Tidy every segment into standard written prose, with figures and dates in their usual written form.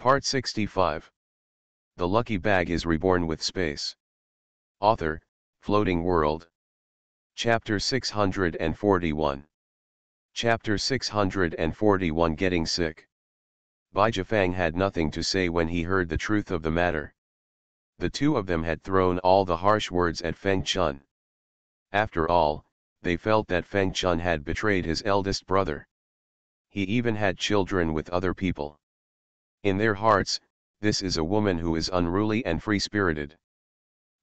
Part 65. The Lucky Bag is Reborn with Space. Author, Floating World. Chapter 641. Chapter 641 Getting Sick. Bai Jifang had nothing to say when he heard the truth of the matter. The two of them had thrown all the harsh words at Feng Chun. After all, they felt that Feng Chun had betrayed his eldest brother. He even had children with other people. In their hearts, this is a woman who is unruly and free-spirited.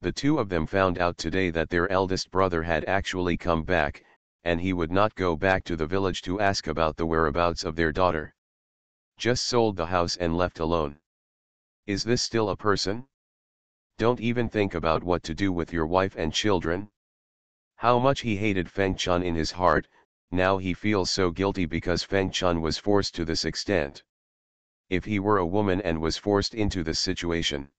The two of them found out today that their eldest brother had actually come back, and he would not go back to the village to ask about the whereabouts of their daughter. Just sold the house and left alone. Is this still a person? Don't even think about what to do with your wife and children. How much he hated Feng Chun in his heart, now he feels so guilty because Feng Chun was forced to this extent. If he were a woman and was forced into this situation,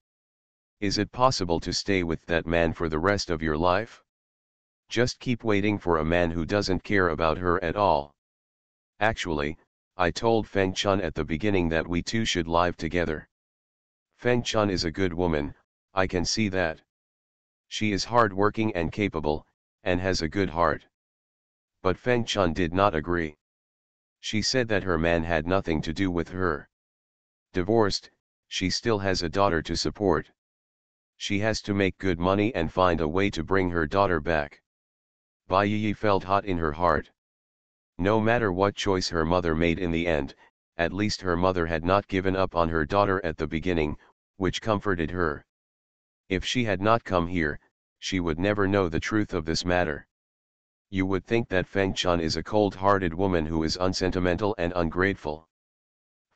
is it possible to stay with that man for the rest of your life? Just keep waiting for a man who doesn't care about her at all. Actually, I told Feng Chun at the beginning that we two should live together. Feng Chun is a good woman, I can see that. She is hard-working and capable, and has a good heart. But Feng Chun did not agree. She said that her man had nothing to do with her. Divorced, she still has a daughter to support. She has to make good money and find a way to bring her daughter back. Bai Yi felt hot in her heart. No matter what choice her mother made in the end, at least her mother had not given up on her daughter at the beginning, which comforted her. If she had not come here, she would never know the truth of this matter. You would think that Feng Chun is a cold-hearted woman who is unsentimental and ungrateful.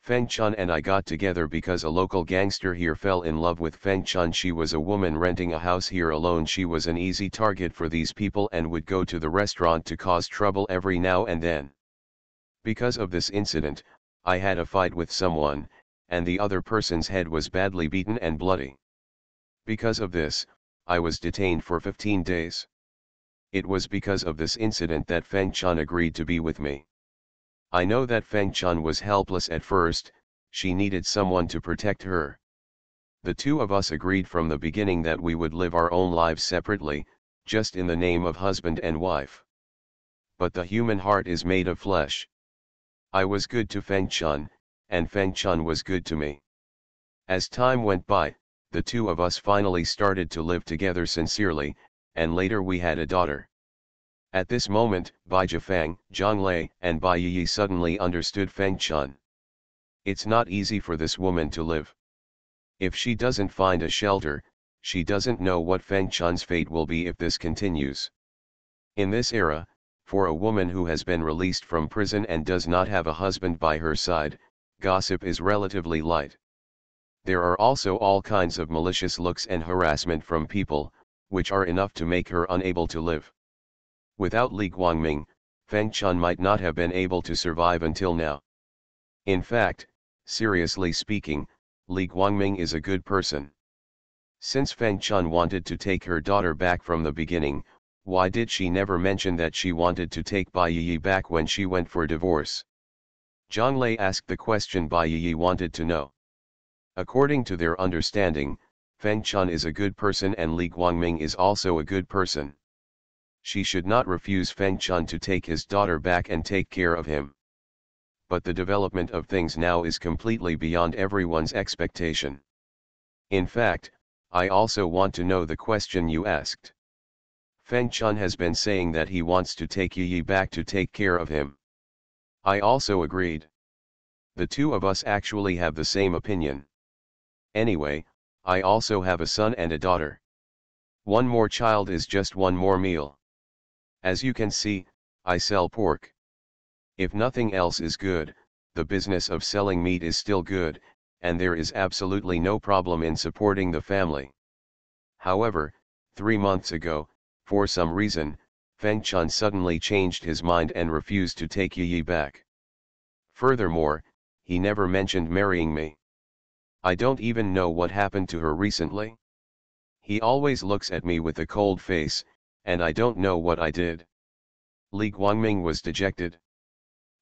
Feng Chun and I got together because a local gangster here fell in love with Feng Chun. She was a woman renting a house here alone. She was an easy target for these people and would go to the restaurant to cause trouble every now and then. Because of this incident, I had a fight with someone, and the other person's head was badly beaten and bloody. Because of this, I was detained for 15 days. It was because of this incident that Feng Chun agreed to be with me. I know that Feng Chun was helpless at first, she needed someone to protect her. The two of us agreed from the beginning that we would live our own lives separately, just in the name of husband and wife. But the human heart is made of flesh. I was good to Feng Chun, and Feng Chun was good to me. As time went by, the two of us finally started to live together sincerely, and later we had a daughter. At this moment, Bai Jifang, Zhang Lei, and Bai Yi suddenly understood Feng Chun. It's not easy for this woman to live. If she doesn't find a shelter, she doesn't know what Feng Chun's fate will be if this continues. In this era, for a woman who has been released from prison and does not have a husband by her side, gossip is relatively light. There are also all kinds of malicious looks and harassment from people, which are enough to make her unable to live. Without Li Guangming, Feng Chun might not have been able to survive until now. In fact, seriously speaking, Li Guangming is a good person. Since Feng Chun wanted to take her daughter back from the beginning, why did she never mention that she wanted to take Bai Yi back when she went for divorce? Zhang Lei asked the question Bai Yi wanted to know. According to their understanding, Feng Chun is a good person and Li Guangming is also a good person. She should not refuse Feng Chun to take his daughter back and take care of him. But the development of things now is completely beyond everyone's expectation. In fact, I also want to know the question you asked. Feng Chun has been saying that he wants to take Yi back to take care of him. I also agreed. The two of us actually have the same opinion. Anyway, I also have a son and a daughter. One more child is just one more meal. As you can see, I sell pork. If nothing else is good, the business of selling meat is still good, and there is absolutely no problem in supporting the family. However, 3 months ago, for some reason, Feng Chun suddenly changed his mind and refused to take Yi back. Furthermore, he never mentioned marrying me. I don't even know what happened to her recently. He always looks at me with a cold face, and I don't know what I did. Li Guangming was dejected.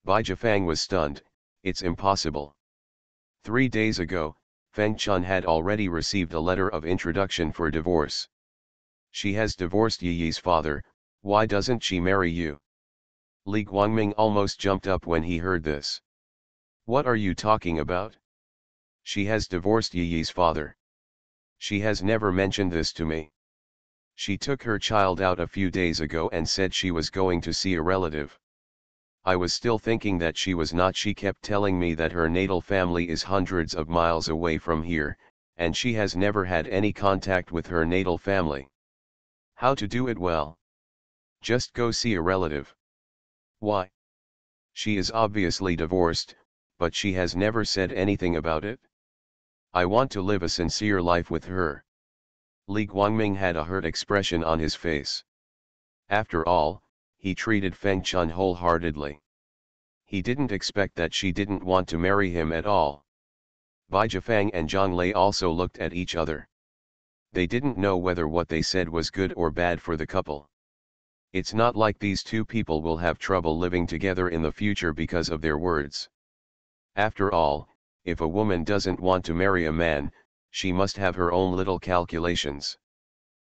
Bai Jifang was stunned, it's impossible. 3 days ago, Feng Chun had already received a letter of introduction for divorce. She has divorced Yi's father, why doesn't she marry you? Li Guangming almost jumped up when he heard this. What are you talking about? She has divorced Yi's father. She has never mentioned this to me. She took her child out a few days ago and said she was going to see a relative. I was still thinking that she was not. She kept telling me that her natal family is hundreds of miles away from here, and she has never had any contact with her natal family. How to do it well? Just go see a relative. Why? She is obviously divorced, but she has never said anything about it. I want to live a sincere life with her. Li Guangming had a hurt expression on his face. After all, he treated Feng Chun wholeheartedly. He didn't expect that she didn't want to marry him at all. Bai Jifang and Zhang Lei also looked at each other. They didn't know whether what they said was good or bad for the couple. It's not like these two people will have trouble living together in the future because of their words. After all, if a woman doesn't want to marry a man, she must have her own little calculations.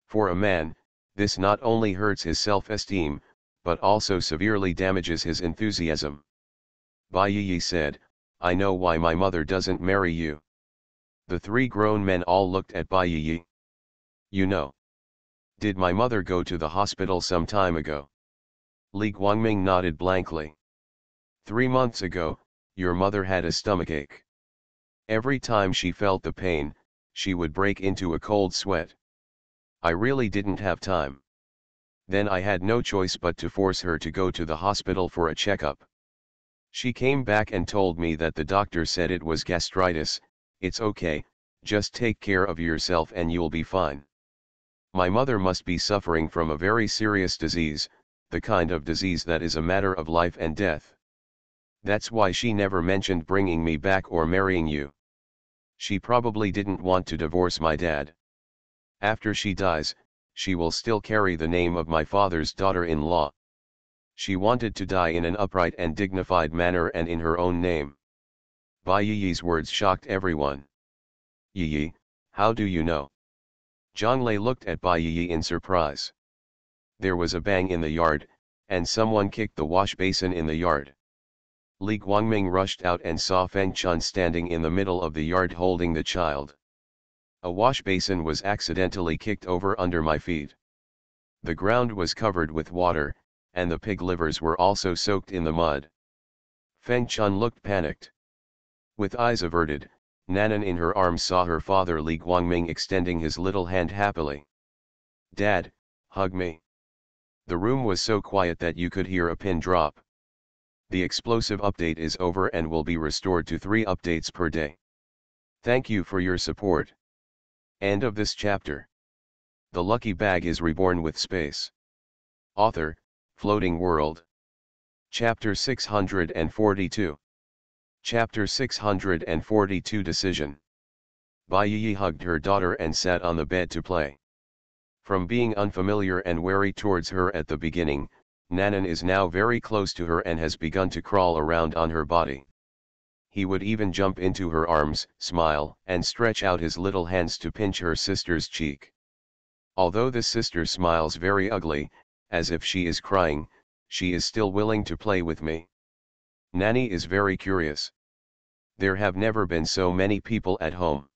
For a man, this not only hurts his self-esteem, but also severely damages his enthusiasm. Bai Yi said, I know why my mother doesn't marry you. The three grown men all looked at Bai Yi. You know. Did my mother go to the hospital some time ago? Li Guangming nodded blankly. 3 months ago, your mother had a stomachache. Every time she felt the pain, she would break into a cold sweat. I really didn't have time. Then I had no choice but to force her to go to the hospital for a checkup. She came back and told me that the doctor said it was gastritis. It's okay, just take care of yourself and you'll be fine. My mother must be suffering from a very serious disease, the kind of disease that is a matter of life and death. That's why she never mentioned bringing me back or marrying you. She probably didn't want to divorce my dad. After she dies, she will still carry the name of my father's daughter-in-law. She wanted to die in an upright and dignified manner and in her own name. Bai Yi's words shocked everyone. Yi, how do you know? Zhang Lei looked at Bai Yi in surprise. There was a bang in the yard, and someone kicked the wash basin in the yard. Li Guangming rushed out and saw Feng Chun standing in the middle of the yard holding the child. A wash basin was accidentally kicked over under my feet. The ground was covered with water, and the pig livers were also soaked in the mud. Feng Chun looked panicked. With eyes averted, Nanan in her arms saw her father Li Guangming extending his little hand happily. Dad, hug me. The room was so quiet that you could hear a pin drop. The explosive update is over and will be restored to 3 updates per day. Thank you for your support. End of this chapter. The lucky bag is reborn with space. Author, Floating World. Chapter 642. Chapter 642 Decision. Bai Yi hugged her daughter and sat on the bed to play. From being unfamiliar and wary towards her at the beginning, Nanan is now very close to her and has begun to crawl around on her body. He would even jump into her arms, smile, and stretch out his little hands to pinch her sister's cheek. Although this sister smiles very ugly, as if she is crying, she is still willing to play with me. Nanny is very curious. There have never been so many people at home.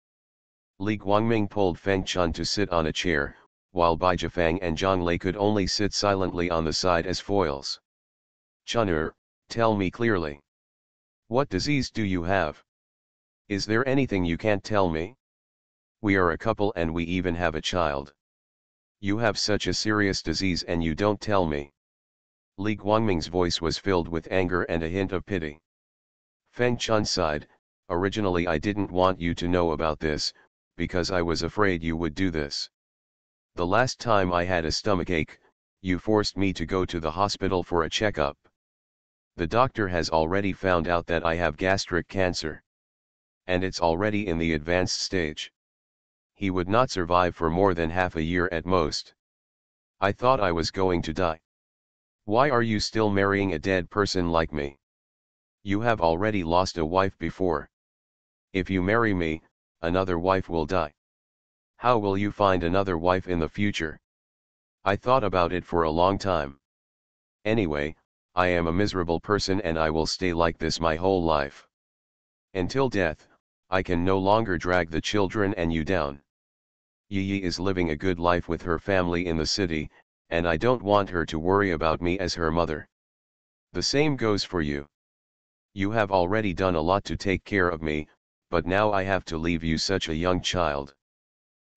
Li Guangming pulled Feng Chun to sit on a chair, while Bai Jifang and Zhang Lei could only sit silently on the side as foils. Chun'er, tell me clearly. What disease do you have? Is there anything you can't tell me? We are a couple and we even have a child. You have such a serious disease and you don't tell me. Li Guangming's voice was filled with anger and a hint of pity. Feng Chun sighed, originally I didn't want you to know about this, because I was afraid you would do this. The last time I had a stomachache, you forced me to go to the hospital for a checkup. The doctor has already found out that I have gastric cancer. And it's already in the advanced stage. He would not survive for more than half a year at most. I thought I was going to die. Why are you still marrying a dead person like me? You have already lost a wife before. If you marry me, another wife will die. How will you find another wife in the future? I thought about it for a long time. Anyway, I am a miserable person and I will stay like this my whole life. Until death, I can no longer drag the children and you down. Yi is living a good life with her family in the city, and I don't want her to worry about me as her mother. The same goes for you. You have already done a lot to take care of me, but now I have to leave you such a young child.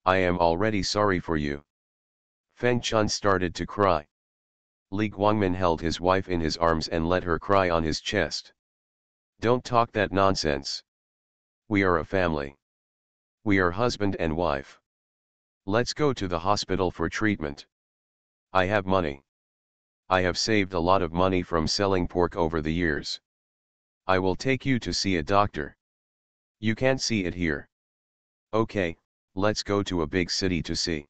I am already sorry for you. Feng Chun started to cry. Li Guangmin held his wife in his arms and let her cry on his chest. Don't talk that nonsense. We are a family. We are husband and wife. Let's go to the hospital for treatment. I have money. I have saved a lot of money from selling pork over the years. I will take you to see a doctor. You can't see it here. Okay, let's go to a big city to see.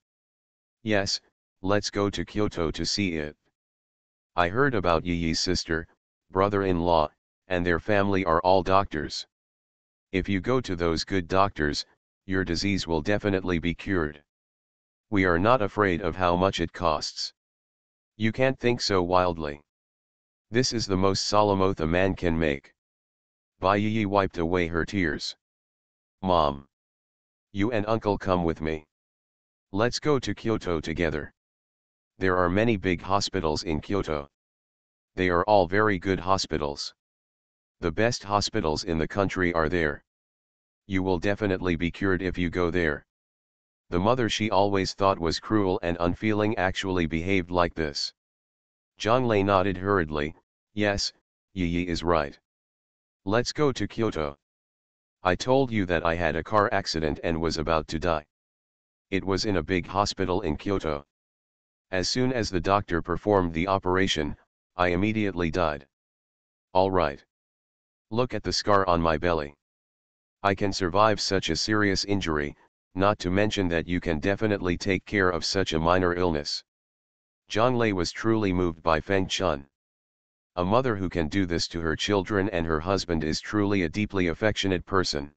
Yes, let's go to Kyoto to see it. I heard about Yi's sister, brother-in-law, and their family are all doctors. If you go to those good doctors, your disease will definitely be cured. We are not afraid of how much it costs. You can't think so wildly. This is the most solemn oath a man can make. Bai Yi wiped away her tears. Mom. You and uncle come with me. Let's go to Kyoto together. There are many big hospitals in Kyoto. They are all very good hospitals. The best hospitals in the country are there. You will definitely be cured if you go there. The mother she always thought was cruel and unfeeling actually behaved like this. Zhang Lei nodded hurriedly, yes, Yi is right. Let's go to Kyoto. I told you that I had a car accident and was about to die. It was in a big hospital in Kyoto. As soon as the doctor performed the operation, I immediately died. All right. Look at the scar on my belly. I can survive such a serious injury, not to mention that you can definitely take care of such a minor illness. Zhang Lei was truly moved by Feng Chun. A mother who can do this to her children and her husband is truly a deeply affectionate person.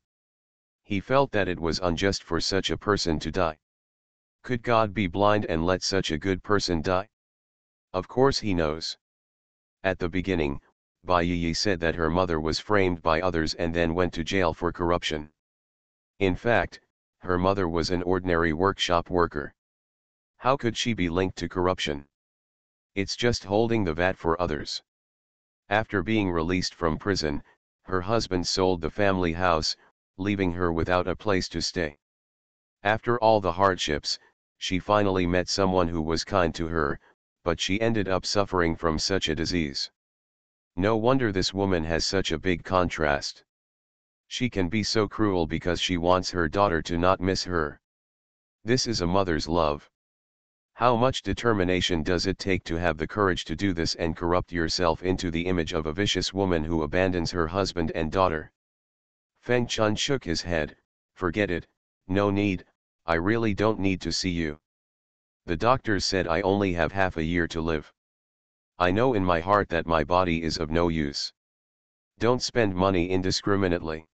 He felt that it was unjust for such a person to die. Could God be blind and let such a good person die? Of course he knows. At the beginning, Bai Yi said that her mother was framed by others and then went to jail for corruption. In fact, her mother was an ordinary workshop worker. How could she be linked to corruption? It's just holding the vat for others. After being released from prison, her husband sold the family house, leaving her without a place to stay. After all the hardships, she finally met someone who was kind to her, but she ended up suffering from such a disease. No wonder this woman has such a big contrast. She can be so cruel because she wants her daughter to not miss her. This is a mother's love. How much determination does it take to have the courage to do this and corrupt yourself into the image of a vicious woman who abandons her husband and daughter? Feng Chun shook his head, forget it, no need, I really don't need to see you. The doctors said I only have half a year to live. I know in my heart that my body is of no use. Don't spend money indiscriminately.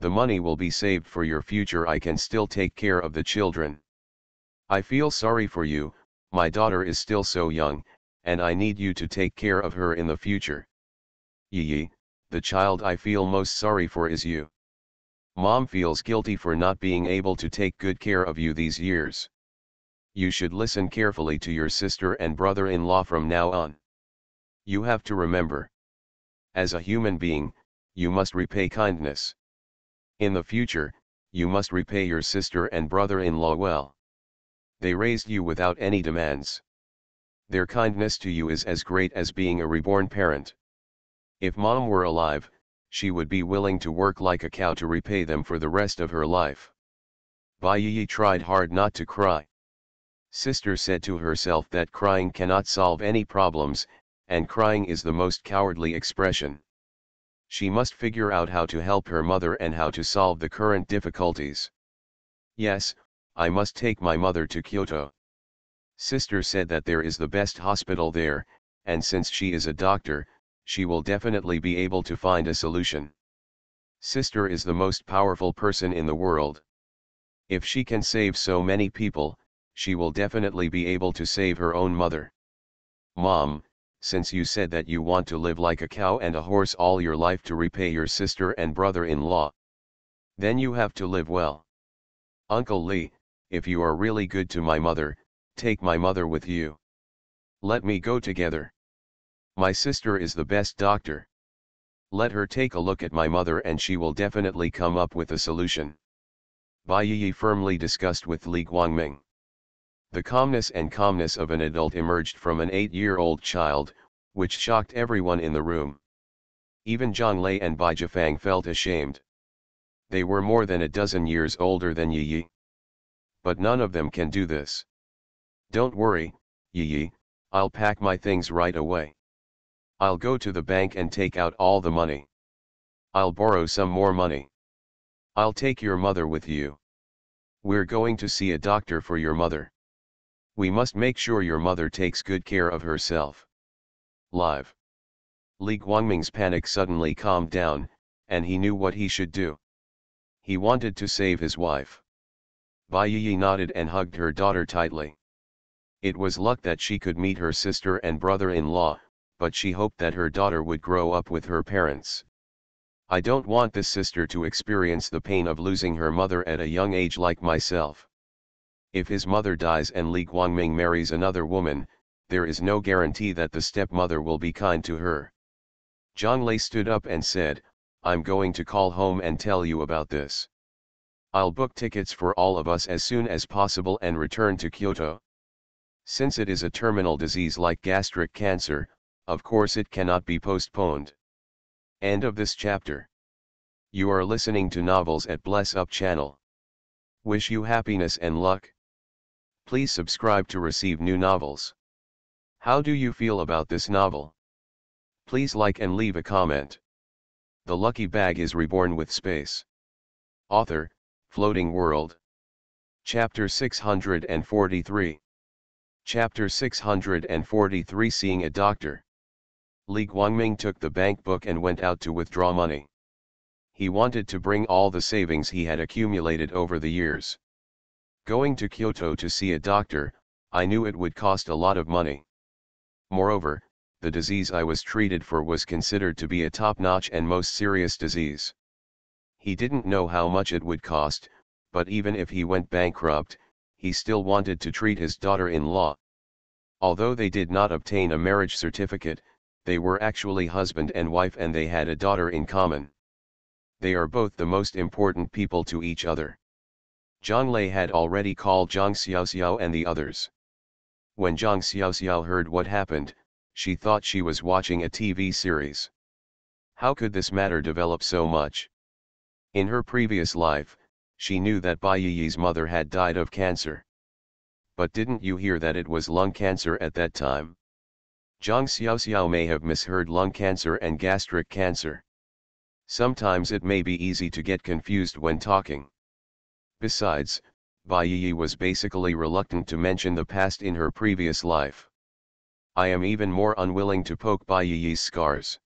The money will be saved for your future. I can still take care of the children. I feel sorry for you, my daughter is still so young, and I need you to take care of her in the future. Yi, the child I feel most sorry for is you. Mom feels guilty for not being able to take good care of you these years. You should listen carefully to your sister and brother-in-law from now on. You have to remember. As a human being, you must repay kindness. In the future, you must repay your sister and brother-in-law well. They raised you without any demands. Their kindness to you is as great as being a reborn parent. If Mom were alive, she would be willing to work like a cow to repay them for the rest of her life. Bai Yi tried hard not to cry. Sister said to herself that crying cannot solve any problems, and crying is the most cowardly expression. She must figure out how to help her mother and how to solve the current difficulties. Yes, I must take my mother to Kyoto. Sister said that there is the best hospital there, and since she is a doctor, she will definitely be able to find a solution. Sister is the most powerful person in the world. If she can save so many people, she will definitely be able to save her own mother. Mom, since you said that you want to live like a cow and a horse all your life to repay your sister and brother-in-law, then you have to live well. Uncle Lee, if you are really good to my mother, take my mother with you. Let me go together. My sister is the best doctor. Let her take a look at my mother and she will definitely come up with a solution. Bai Yi firmly discussed with Li Guangming. The calmness of an adult emerged from an 8-year-old child, which shocked everyone in the room. Even Zhang Lei and Bai Jifang felt ashamed. They were more than a dozen years older than Yi. But none of them can do this. Don't worry, Yi, I'll pack my things right away. I'll go to the bank and take out all the money. I'll borrow some more money. I'll take your mother with you. We're going to see a doctor for your mother. We must make sure your mother takes good care of herself. Live. Li Guangming's panic suddenly calmed down, and he knew what he should do. He wanted to save his wife. Bai Yi nodded and hugged her daughter tightly. It was luck that she could meet her sister and brother-in-law, but she hoped that her daughter would grow up with her parents. I don't want this sister to experience the pain of losing her mother at a young age like myself. If his mother dies and Li Guangming marries another woman, there is no guarantee that the stepmother will be kind to her. Zhang Lei stood up and said, I'm going to call home and tell you about this. I'll book tickets for all of us as soon as possible and return to Kyoto. Since it is a terminal disease like gastric cancer, of course it cannot be postponed. End of this chapter. You are listening to Novels at Bless Up channel. Wish you happiness and luck. Please subscribe to receive new novels. How do you feel about this novel? Please like and leave a comment. The Lucky Bag is reborn with space. Author, Floating World. Chapter 643. Chapter 643 Seeing a Doctor. Li Guangming took the bank book and went out to withdraw money. He wanted to bring all the savings he had accumulated over the years. Going to Kyoto to see a doctor, I knew it would cost a lot of money. Moreover, the disease I was treated for was considered to be a top-notch and most serious disease. He didn't know how much it would cost, but even if he went bankrupt, he still wanted to treat his daughter-in-law. Although they did not obtain a marriage certificate, they were actually husband and wife and they had a daughter in common. They are both the most important people to each other. Zhang Lei had already called Zhang Xiaoxiao and the others. When Zhang Xiaoxiao heard what happened, she thought she was watching a TV series. How could this matter develop so much? In her previous life, she knew that Bai Yi's mother had died of cancer. But didn't you hear that it was lung cancer at that time? Zhang Xiaoxiao may have misheard lung cancer and gastric cancer. Sometimes it may be easy to get confused when talking. Besides, Bai Yi was basically reluctant to mention the past in her previous life. I am even more unwilling to poke Bai Yi's scars.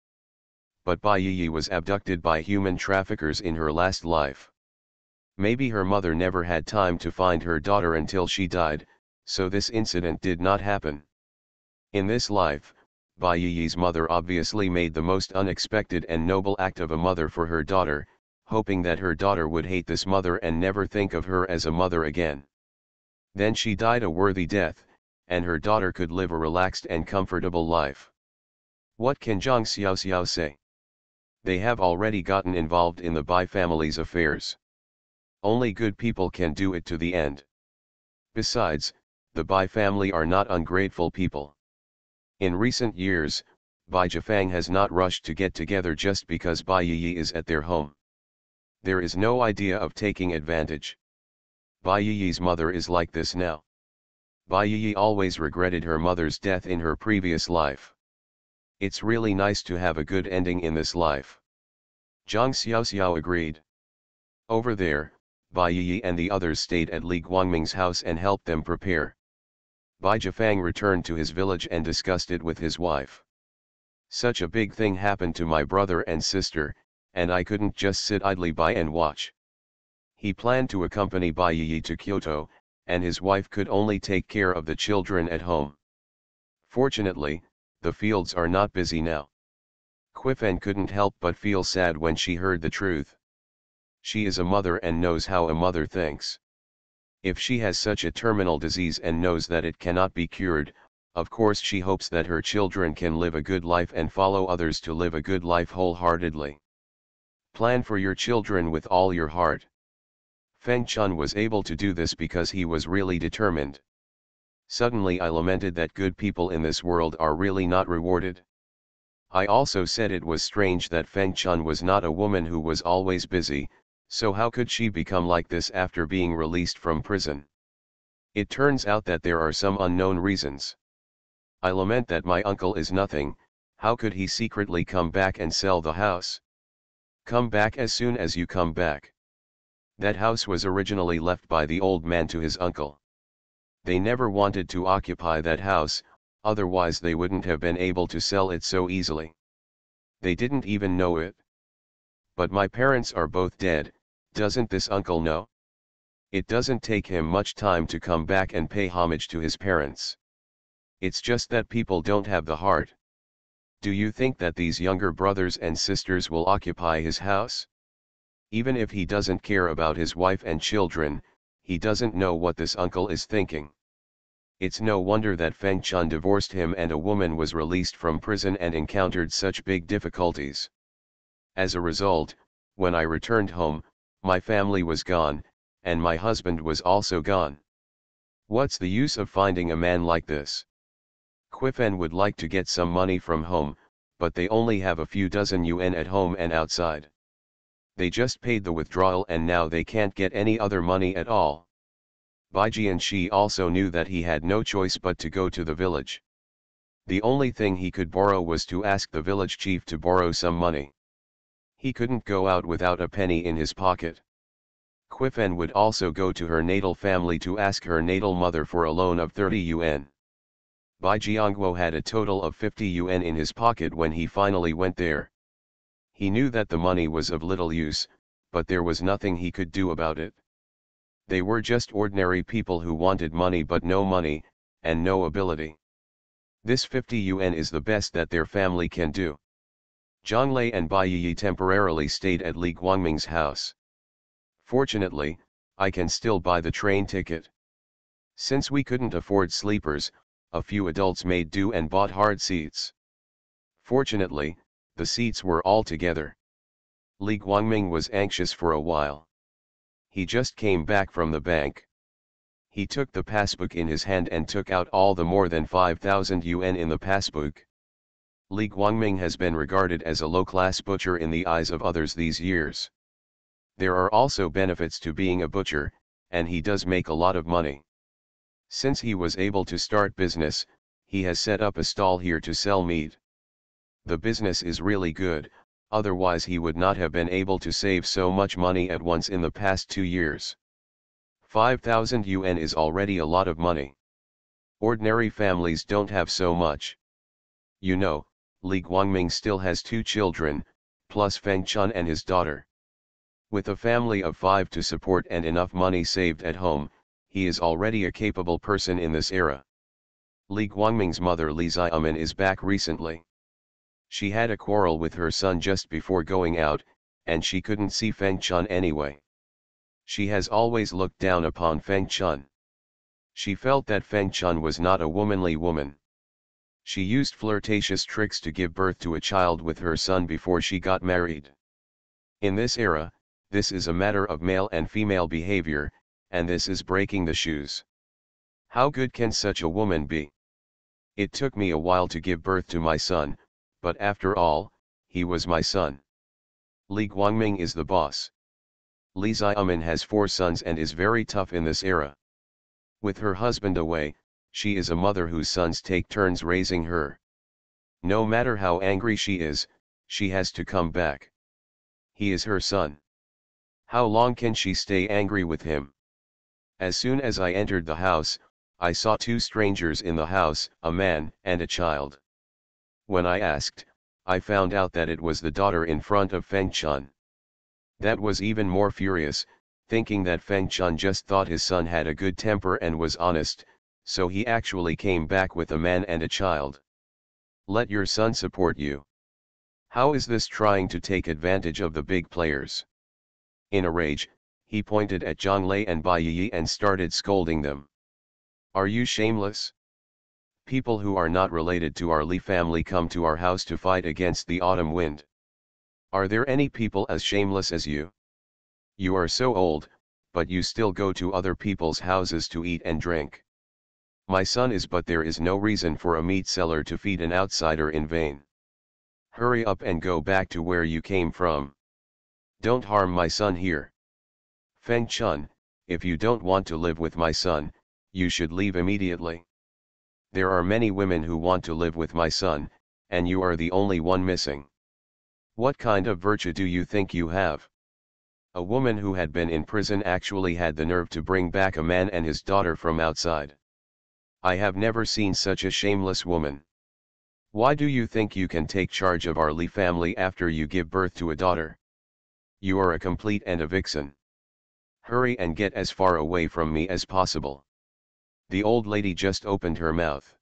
But Bai Yi was abducted by human traffickers in her last life. Maybe her mother never had time to find her daughter until she died, so this incident did not happen. In this life, Bai Yi's mother obviously made the most unexpected and noble act of a mother for her daughter, hoping that her daughter would hate this mother and never think of her as a mother again. Then she died a worthy death, and her daughter could live a relaxed and comfortable life. What can Zhang Xiaoxiao say? They have already gotten involved in the Bai family's affairs. Only good people can do it to the end. Besides, the Bai family are not ungrateful people. In recent years, Bai Jifang has not rushed to get together just because Bai Yi is at their home. There is no idea of taking advantage. Bai Yi's mother is like this now. Bai Yi always regretted her mother's death in her previous life. It's really nice to have a good ending in this life. Zhang Xiaoxiao agreed. Over there, Bai Yi and the others stayed at Li Guangming's house and helped them prepare. Bai Jifang returned to his village and discussed it with his wife. Such a big thing happened to my brother and sister, and I couldn't just sit idly by and watch. He planned to accompany Baiyi to Kyoto, and his wife could only take care of the children at home. Fortunately, the fields are not busy now. Qifen couldn't help but feel sad when she heard the truth. She is a mother and knows how a mother thinks. If she has such a terminal disease and knows that it cannot be cured, of course she hopes that her children can live a good life and follow others to live a good life wholeheartedly. Plan for your children with all your heart. Feng Chun was able to do this because he was really determined. Suddenly I lamented that good people in this world are really not rewarded. I also said it was strange that Feng Chun was not a woman who was always busy, so how could she become like this after being released from prison? It turns out that there are some unknown reasons. I lament that my uncle is nothing. How could he secretly come back and sell the house? Come back as soon as you come back. That house was originally left by the old man to his uncle. They never wanted to occupy that house, otherwise they wouldn't have been able to sell it so easily. They didn't even know it. But my parents are both dead, doesn't this uncle know? It doesn't take him much time to come back and pay homage to his parents. It's just that people don't have the heart. Do you think that these younger brothers and sisters will occupy his house? Even if he doesn't care about his wife and children, he doesn't know what this uncle is thinking. It's no wonder that Feng Chun divorced him and a woman was released from prison and encountered such big difficulties. As a result, when I returned home, my family was gone, and my husband was also gone. What's the use of finding a man like this? Qifen would like to get some money from home, but they only have a few dozen yuan at home and outside. They just paid the withdrawal and now they can't get any other money at all. Baijian Shi also knew that he had no choice but to go to the village. The only thing he could borrow was to ask the village chief to borrow some money. He couldn't go out without a penny in his pocket. Qifen would also go to her natal family to ask her natal mother for a loan of 30 yuan. Bai Jiangguo had a total of 50 yuan in his pocket when he finally went there. He knew that the money was of little use, but there was nothing he could do about it. They were just ordinary people who wanted money but no money, and no ability. This 50 yuan is the best that their family can do. Zhang Lei and Bai Yi temporarily stayed at Li Guangming's house. Fortunately, I can still buy the train ticket. Since we couldn't afford sleepers, a few adults made do and bought hard seats. Fortunately, the seats were all together. Li Guangming was anxious for a while. He just came back from the bank. He took the passbook in his hand and took out all the more than 5,000 yuan in the passbook. Li Guangming has been regarded as a low-class butcher in the eyes of others these years. There are also benefits to being a butcher, and he does make a lot of money. Since he was able to start business, he has set up a stall here to sell meat. The business is really good, otherwise he would not have been able to save so much money at once in the past 2 years. 5,000 yuan is already a lot of money. Ordinary families don't have so much. You know, Li Guangming still has 2 children, plus Feng Chun and his daughter. With a family of 5 to support and enough money saved at home, he is already a capable person in this era. Li Guangming's mother Li Xiaomin is back recently. She had a quarrel with her son just before going out, and she couldn't see Feng Chun anyway. She has always looked down upon Feng Chun. She felt that Feng Chun was not a womanly woman. She used flirtatious tricks to give birth to a child with her son before she got married. In this era, this is a matter of male and female behavior, and this is breaking the shoes. How good can such a woman be? It took me a while to give birth to my son, but after all, he was my son. Li Guangming is the boss. Li Xiaomin has 4 sons and is very tough in this era. With her husband away, she is a mother whose sons take turns raising her. No matter how angry she is, she has to come back. He is her son. How long can she stay angry with him? As soon as I entered the house, I saw 2 strangers in the house, a man and a child. When I asked, I found out that it was the daughter in front of Feng Chun. That was even more furious, thinking that Feng Chun just thought his son had a good temper and was honest, so he actually came back with a man and a child. Let your son support you. How is this trying to take advantage of the big players? In a rage, he pointed at Zhang Lei and Bai Yi and started scolding them. Are you shameless? People who are not related to our Li family come to our house to fight against the autumn wind. Are there any people as shameless as you? You are so old, but you still go to other people's houses to eat and drink. My son is, but there is no reason for a meat seller to feed an outsider in vain. Hurry up and go back to where you came from. Don't harm my son here. Feng Chun, if you don't want to live with my son, you should leave immediately. There are many women who want to live with my son, and you are the only one missing. What kind of virtue do you think you have? A woman who had been in prison actually had the nerve to bring back a man and his daughter from outside. I have never seen such a shameless woman. Why do you think you can take charge of our Li family after you give birth to a daughter? You are a complete and a vixen. Hurry and get as far away from me as possible. The old lady just opened her mouth.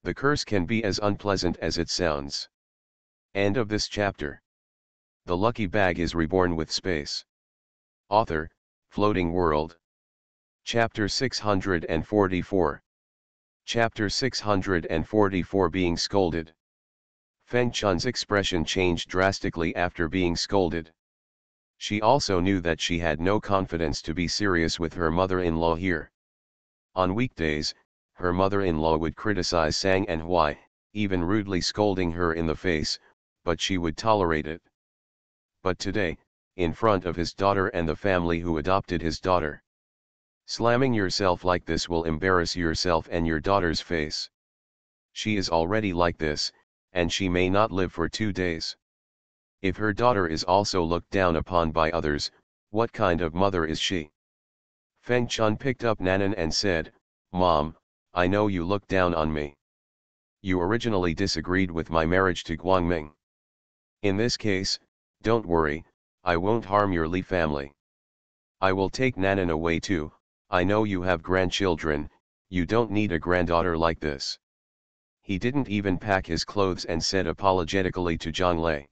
The curse can be as unpleasant as it sounds. End of this chapter. The lucky bag is reborn with space. Author, Floating World. Chapter 644. Chapter 644 Being Scolded. Feng Chun's expression changed drastically after being scolded. She also knew that she had no confidence to be serious with her mother-in-law here. On weekdays, her mother-in-law would criticize Sang and Hui, even rudely scolding her in the face, but she would tolerate it. But today, in front of his daughter and the family who adopted his daughter. Slamming yourself like this will embarrass yourself and your daughter's face. She is already like this, and she may not live for 2 days. If her daughter is also looked down upon by others, what kind of mother is she? Feng Chun picked up Nanan and said, Mom, I know you look down on me. You originally disagreed with my marriage to Guangming. In this case, don't worry, I won't harm your Li family. I will take Nanan away too. I know you have grandchildren, you don't need a granddaughter like this. He didn't even pack his clothes and said apologetically to Zhang Lei.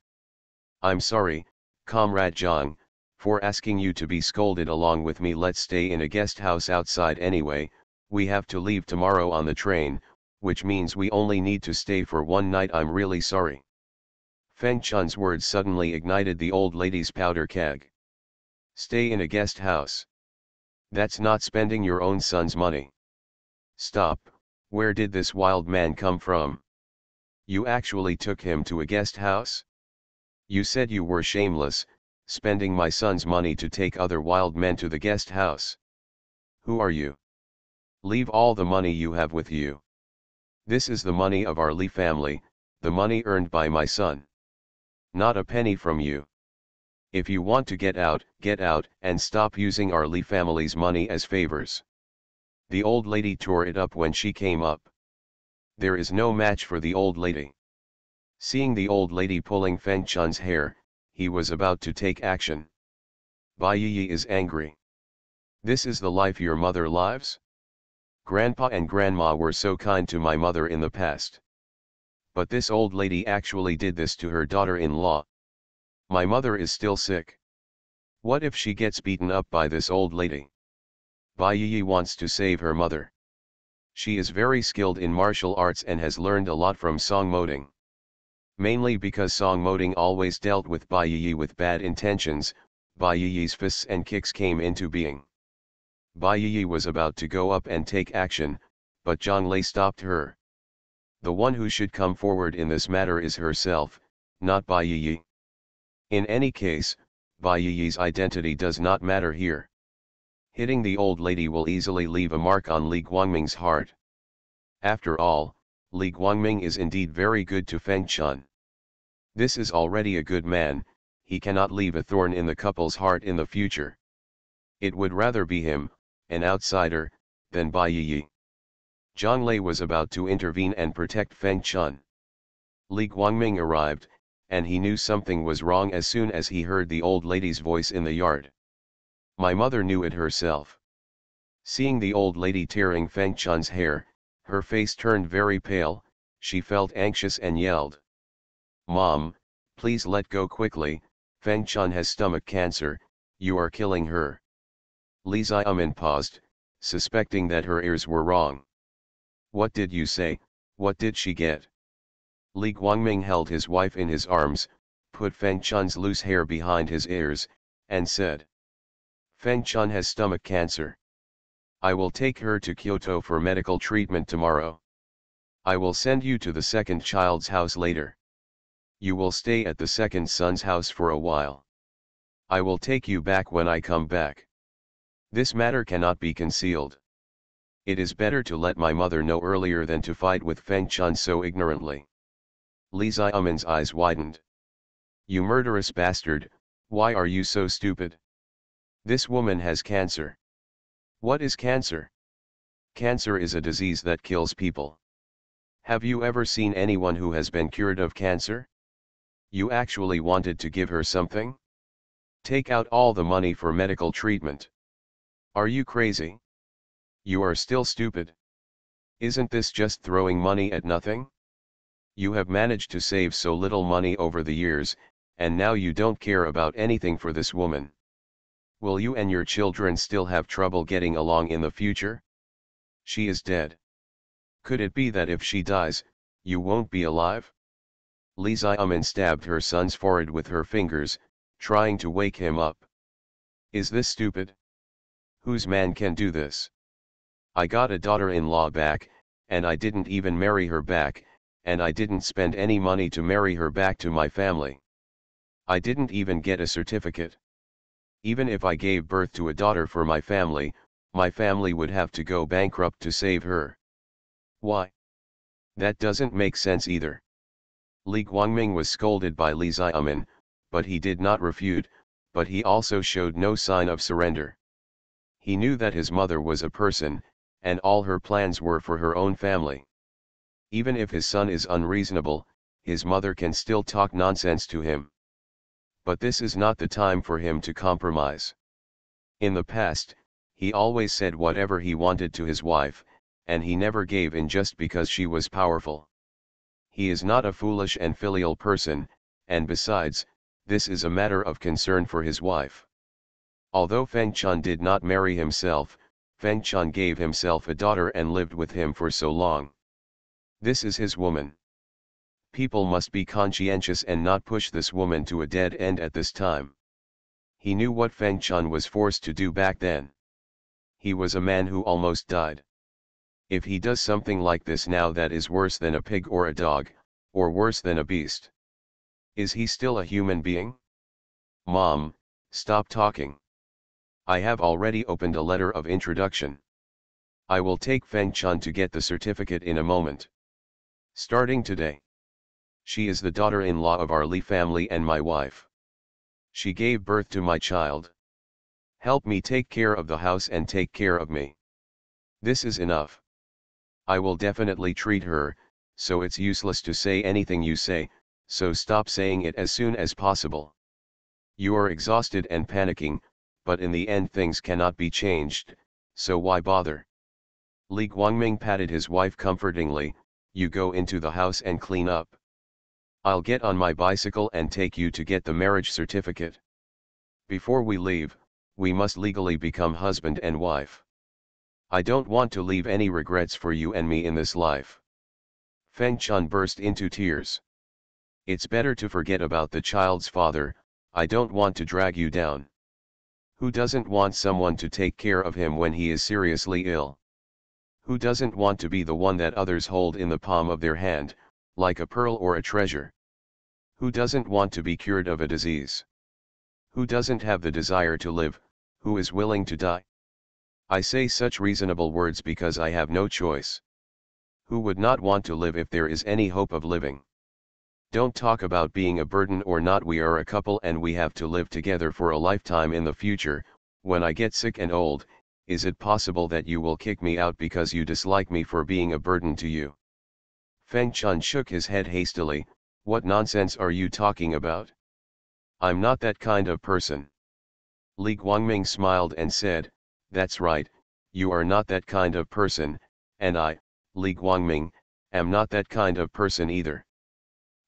I'm sorry, Comrade Zhang, for asking you to be scolded along with me. Let's stay in a guest house outside anyway, we have to leave tomorrow on the train, which means we only need to stay for 1 night. I'm really sorry. Feng Chun's words suddenly ignited the old lady's powder keg. Stay in a guest house. That's not spending your own son's money. Stop, where did this wild man come from? You actually took him to a guest house? You said you were shameless, spending my son's money to take other wild men to the guest house. Who are you? Leave all the money you have with you. This is the money of our Li family, the money earned by my son. Not a penny from you. If you want to get out, and stop using our Li family's money as favors. The old lady tore it up when she came up. There is no match for the old lady. Seeing the old lady pulling Feng Chun's hair, he was about to take action. Bai Yi is angry. This is the life your mother lives? Grandpa and Grandma were so kind to my mother in the past. But this old lady actually did this to her daughter-in-law. My mother is still sick. What if she gets beaten up by this old lady? Bai Yi wants to save her mother. She is very skilled in martial arts and has learned a lot from Song Moding. Mainly because Song Moding always dealt with Bai Yi with bad intentions, Bai Yi's fists and kicks came into being. Bai Yi was about to go up and take action, but Zhang Lei stopped her. The one who should come forward in this matter is herself, not Bai Yi. In any case, Bai Yi's identity does not matter here. Hitting the old lady will easily leave a mark on Li Guangming's heart. After all, Li Guangming is indeed very good to Feng Chun. This is already a good man, he cannot leave a thorn in the couple's heart in the future. It would rather be him, an outsider, than Bai Yi. Zhang Lei was about to intervene and protect Feng Chun. Li Guangming arrived, and he knew something was wrong as soon as he heard the old lady's voice in the yard. My mother knew it herself. Seeing the old lady tearing Feng Chan's hair, her face turned very pale, she felt anxious and yelled. Mom, please let go quickly, Feng Chan has stomach cancer, you are killing her. Li Xiaomin paused, suspecting that her ears were wrong. What did you say, what did she get? Li Guangming held his wife in his arms, put Feng Chan's loose hair behind his ears, and said. Feng Chan has stomach cancer. I will take her to Kyoto for medical treatment tomorrow. I will send you to the second child's house later. You will stay at the second son's house for a while. I will take you back when I come back. This matter cannot be concealed. It is better to let my mother know earlier than to fight with Feng Chan so ignorantly. Li Xiaomin's eyes widened. You murderous bastard, why are you so stupid? This woman has cancer. What is cancer? Cancer is a disease that kills people. Have you ever seen anyone who has been cured of cancer? You actually wanted to give her something? Take out all the money for medical treatment. Are you crazy? You are still stupid. Isn't this just throwing money at nothing? You have managed to save so little money over the years, and now you don't care about anything for this woman. Will you and your children still have trouble getting along in the future? She is dead. Could it be that if she dies, you won't be alive? Li Xiaomin stabbed her son's forehead with her fingers, trying to wake him up. Is this stupid? Whose man can do this? I got a daughter-in-law back, and I didn't even marry her back, and I didn't spend any money to marry her back to my family. I didn't even get a certificate. Even if I gave birth to a daughter for my family would have to go bankrupt to save her. Why? That doesn't make sense either. Li Guangming was scolded by Li Xiaomin, but he did not refute, but he also showed no sign of surrender. He knew that his mother was a person, and all her plans were for her own family. Even if his son is unreasonable, his mother can still talk nonsense to him. But this is not the time for him to compromise. In the past, he always said whatever he wanted to his wife, and he never gave in just because she was powerful. He is not a foolish and filial person, and besides, this is a matter of concern for his wife. Although Feng Chan did not marry himself, Feng Chan gave himself a daughter and lived with him for so long. This is his woman. People must be conscientious and not push this woman to a dead end at this time. He knew what Feng Chan was forced to do back then. He was a man who almost died. If he does something like this now, that is worse than a pig or a dog, or worse than a beast. Is he still a human being? Mom, stop talking. I have already opened a letter of introduction. I will take Feng Chan to get the certificate in a moment. Starting today. She is the daughter-in-law of our Li family and my wife. She gave birth to my child. Help me take care of the house and take care of me. This is enough. I will definitely treat her, so it's useless to say anything you say, so stop saying it as soon as possible. You are exhausted and panicking, but in the end things cannot be changed, so why bother? Li Guangming patted his wife comfortingly. You go into the house and clean up. I'll get on my bicycle and take you to get the marriage certificate. Before we leave, we must legally become husband and wife. I don't want to leave any regrets for you and me in this life. Feng Chan burst into tears. It's better to forget about the child's father, I don't want to drag you down. Who doesn't want someone to take care of him when he is seriously ill? Who doesn't want to be the one that others hold in the palm of their hand, like a pearl or a treasure? Who doesn't want to be cured of a disease? Who doesn't have the desire to live, who is willing to die? I say such reasonable words because I have no choice. Who would not want to live if there is any hope of living? Don't talk about being a burden or not. We are a couple and we have to live together for a lifetime in the future. When I get sick and old, is it possible that you will kick me out because you dislike me for being a burden to you? Feng Chan shook his head hastily. What nonsense are you talking about? I'm not that kind of person. Li Guangming smiled and said, that's right, you are not that kind of person, and I, Li Guangming, am not that kind of person either.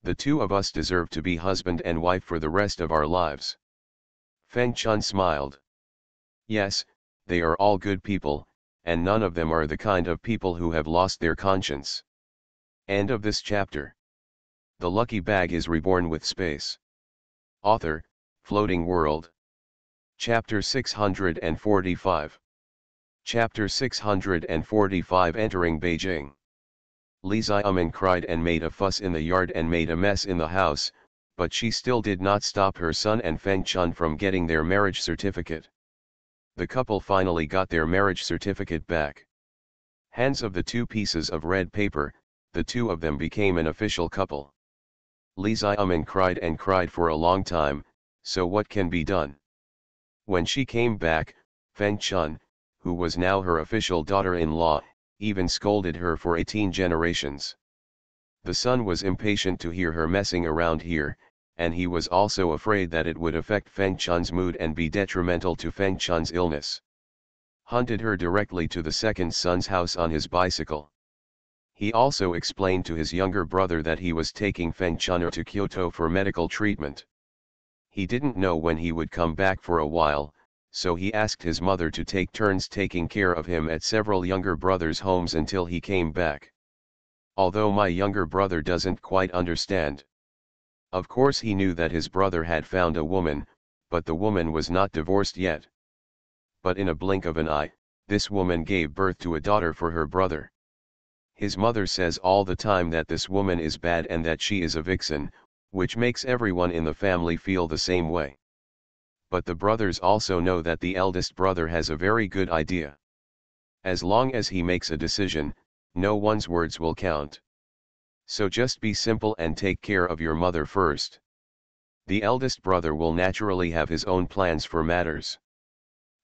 The two of us deserve to be husband and wife for the rest of our lives. Feng Chun smiled. Yes, they are all good people, and none of them are the kind of people who have lost their conscience. End of this chapter. The lucky bag is reborn with space. Author, Floating World. Chapter 645. Chapter 645 Entering Beijing. Li Xiaoming cried and made a fuss in the yard and made a mess in the house, but she still did not stop her son and Feng Chun from getting their marriage certificate. The couple finally got their marriage certificate back. Hands of the two pieces of red paper, the two of them became an official couple. Li Xiaoming cried and cried for a long time, so what can be done? When she came back, Feng Chun, who was now her official daughter-in-law, even scolded her for 18 generations. The son was impatient to hear her messing around here, and he was also afraid that it would affect Feng Chun's mood and be detrimental to Feng Chun's illness. Hunted her directly to the second son's house on his bicycle. He also explained to his younger brother that he was taking Feng Chun to Kyoto for medical treatment. He didn't know when he would come back for a while, so he asked his mother to take turns taking care of him at several younger brothers' homes until he came back. Although my younger brother doesn't quite understand. Of course he knew that his brother had found a woman, but the woman was not divorced yet. But in a blink of an eye, this woman gave birth to a daughter for her brother. His mother says all the time that this woman is bad and that she is a vixen, which makes everyone in the family feel the same way. But the brothers also know that the eldest brother has a very good idea. As long as he makes a decision, no one's words will count. So just be simple and take care of your mother first. The eldest brother will naturally have his own plans for matters.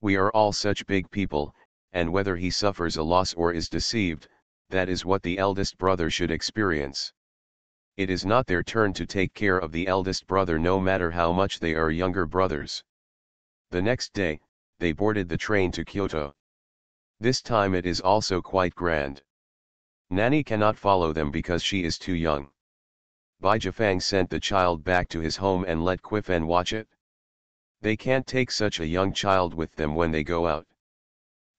We are all such big people, and whether he suffers a loss or is deceived, that is what the eldest brother should experience. It is not their turn to take care of the eldest brother no matter how much they are younger brothers. The next day, they boarded the train to Kyoto. This time it is also quite grand. Nanny cannot follow them because she is too young. Bai Jifang sent the child back to his home and let Qifen watch it. They can't take such a young child with them when they go out.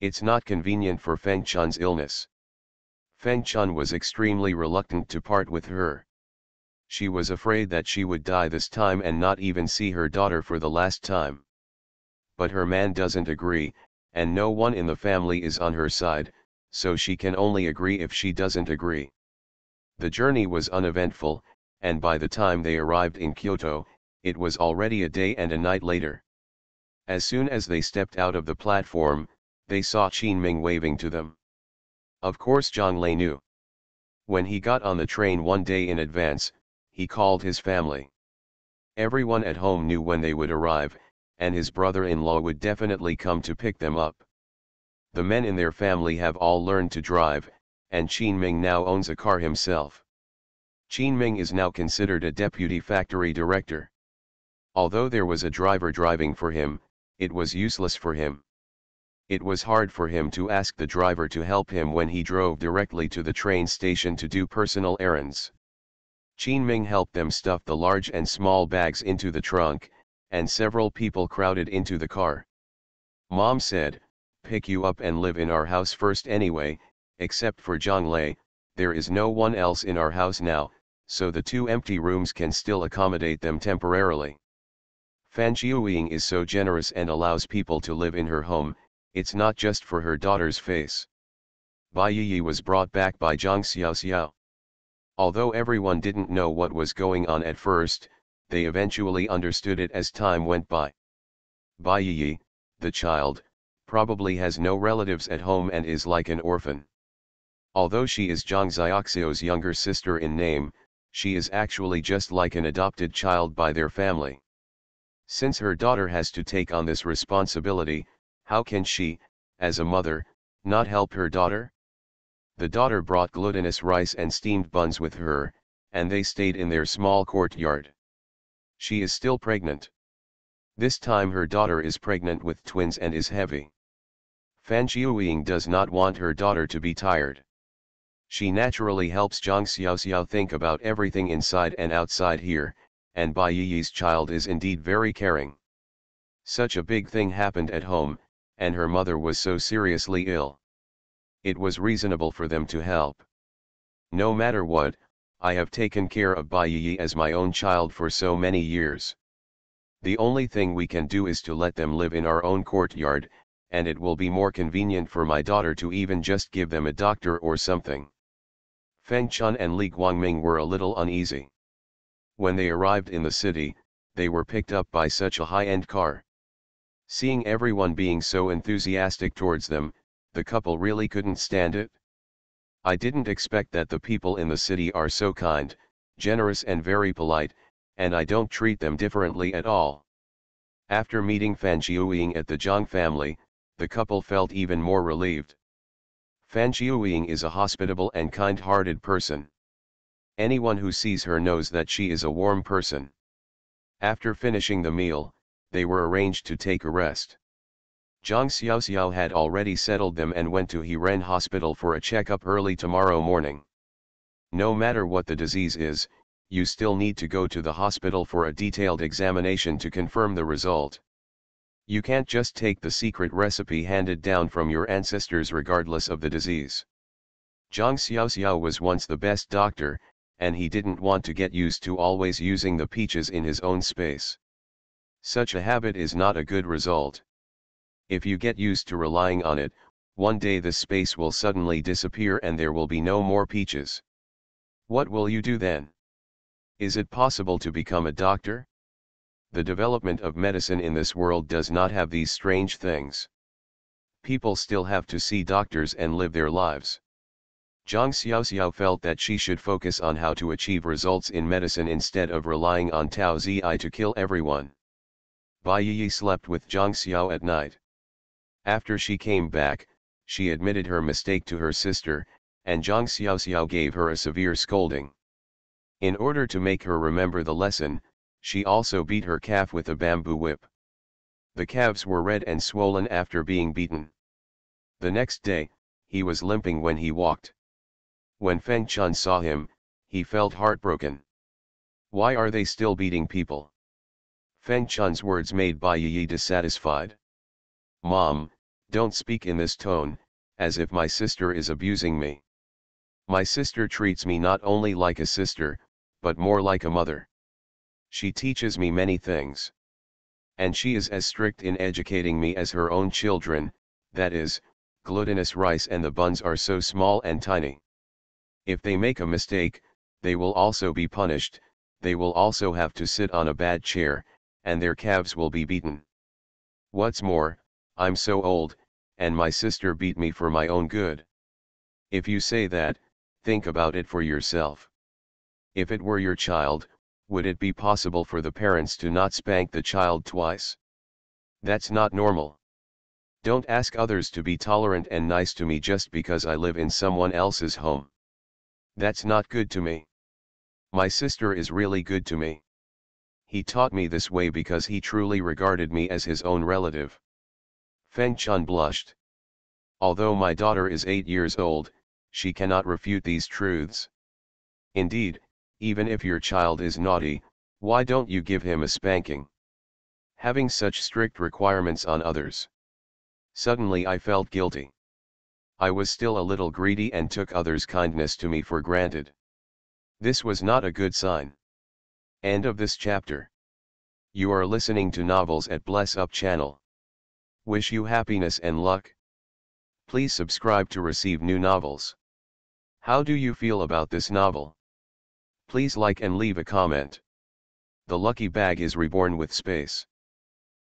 It's not convenient for Feng Chun's illness. Feng Chun was extremely reluctant to part with her. She was afraid that she would die this time and not even see her daughter for the last time. But her man doesn't agree, and no one in the family is on her side, so she can only agree if she doesn't agree. The journey was uneventful, and by the time they arrived in Kyoto, it was already a day and a night later. As soon as they stepped out of the platform, they saw Qin Ming waving to them. Of course Zhang Lei knew. When he got on the train one day in advance, he called his family. Everyone at home knew when they would arrive, and his brother-in-law would definitely come to pick them up. The men in their family have all learned to drive, and Qin Ming now owns a car himself. Qin Ming is now considered a deputy factory director. Although there was a driver driving for him, it was useless for him. It was hard for him to ask the driver to help him when he drove directly to the train station to do personal errands. Qin Ming helped them stuff the large and small bags into the trunk, and several people crowded into the car. Mom said, "Pick you up and live in our house first anyway, except for Zhang Lei, there is no one else in our house now, so the 2 empty rooms can still accommodate them temporarily." Fan Qiuying is so generous and allows people to live in her home, it's not just for her daughter's face. Bai Yiyi was brought back by Zhang Xiaoxiao. Although everyone didn't know what was going on at first, they eventually understood it as time went by. Bai Yiyi, the child, probably has no relatives at home and is like an orphan. Although she is Zhang Xiaoxiao's younger sister in name, she is actually just like an adopted child by their family. Since her daughter has to take on this responsibility, how can she, as a mother, not help her daughter? The daughter brought glutinous rice and steamed buns with her, and they stayed in their small courtyard. She is still pregnant. This time her daughter is pregnant with twins and is heavy. Fan Xiuying does not want her daughter to be tired. She naturally helps Zhang Xiaoxiao think about everything inside and outside here, and Bai Yi's child is indeed very caring. Such a big thing happened at home, and her mother was so seriously ill. It was reasonable for them to help. No matter what, I have taken care of Bai Yi as my own child for so many years. The only thing we can do is to let them live in our own courtyard, and it will be more convenient for my daughter to even just give them a doctor or something. Feng Chun and Li Guangming were a little uneasy. When they arrived in the city, they were picked up by such a high-end car. Seeing everyone being so enthusiastic towards them, the couple really couldn't stand it. I didn't expect that the people in the city are so kind, generous and very polite, and I don't treat them differently at all. After meeting Fan Xiuying at the Zhang family, the couple felt even more relieved. Fan Xiuying is a hospitable and kind-hearted person. Anyone who sees her knows that she is a warm person. After finishing the meal, they were arranged to take a rest. Zhang Xiaoxiao had already settled them and went to Hiren Hospital for a checkup early tomorrow morning. No matter what the disease is, you still need to go to the hospital for a detailed examination to confirm the result. You can't just take the secret recipe handed down from your ancestors regardless of the disease. Zhang Xiaoxiao was once the best doctor, and he didn't want to get used to always using the peaches in his own space. Such a habit is not a good result. If you get used to relying on it, one day this space will suddenly disappear and there will be no more peaches. What will you do then? Is it possible to become a doctor? The development of medicine in this world does not have these strange things. People still have to see doctors and live their lives. Zhang Xiaoxiao felt that she should focus on how to achieve results in medicine instead of relying on Tao Zi to kill everyone. Bai Yi slept with Zhang Xiao at night. After she came back, she admitted her mistake to her sister, and Zhang Xiaoxiao gave her a severe scolding. In order to make her remember the lesson, she also beat her calf with a bamboo whip. The calves were red and swollen after being beaten. The next day, he was limping when he walked. When Feng Chun saw him, he felt heartbroken. Why are they still beating people? Feng Chun's words made Bai Yi dissatisfied. Mom, don't speak in this tone, as if my sister is abusing me. My sister treats me not only like a sister, but more like a mother. She teaches me many things. And she is as strict in educating me as her own children, that is, glutinous rice and the buns are so small and tiny. If they make a mistake, they will also be punished, they will also have to sit on a bad chair, and their calves will be beaten. What's more, I'm so old, and my sister beat me for my own good. If you say that, think about it for yourself. If it were your child, would it be possible for the parents to not spank the child twice? That's not normal. Don't ask others to be tolerant and nice to me just because I live in someone else's home. That's not good to me. My sister is really good to me. He taught me this way because he truly regarded me as his own relative. Feng Chun blushed. Although my daughter is 8 years old, she cannot refute these truths. Indeed, even if your child is naughty, why don't you give him a spanking? Having such strict requirements on others. Suddenly I felt guilty. I was still a little greedy and took others' kindness to me for granted. This was not a good sign. End of this chapter. You are listening to Novels at Bless Up channel. Wish you happiness and luck. Please subscribe to receive new novels. How do you feel about this novel? Please like and leave a comment. The Lucky Bag is Reborn with Space.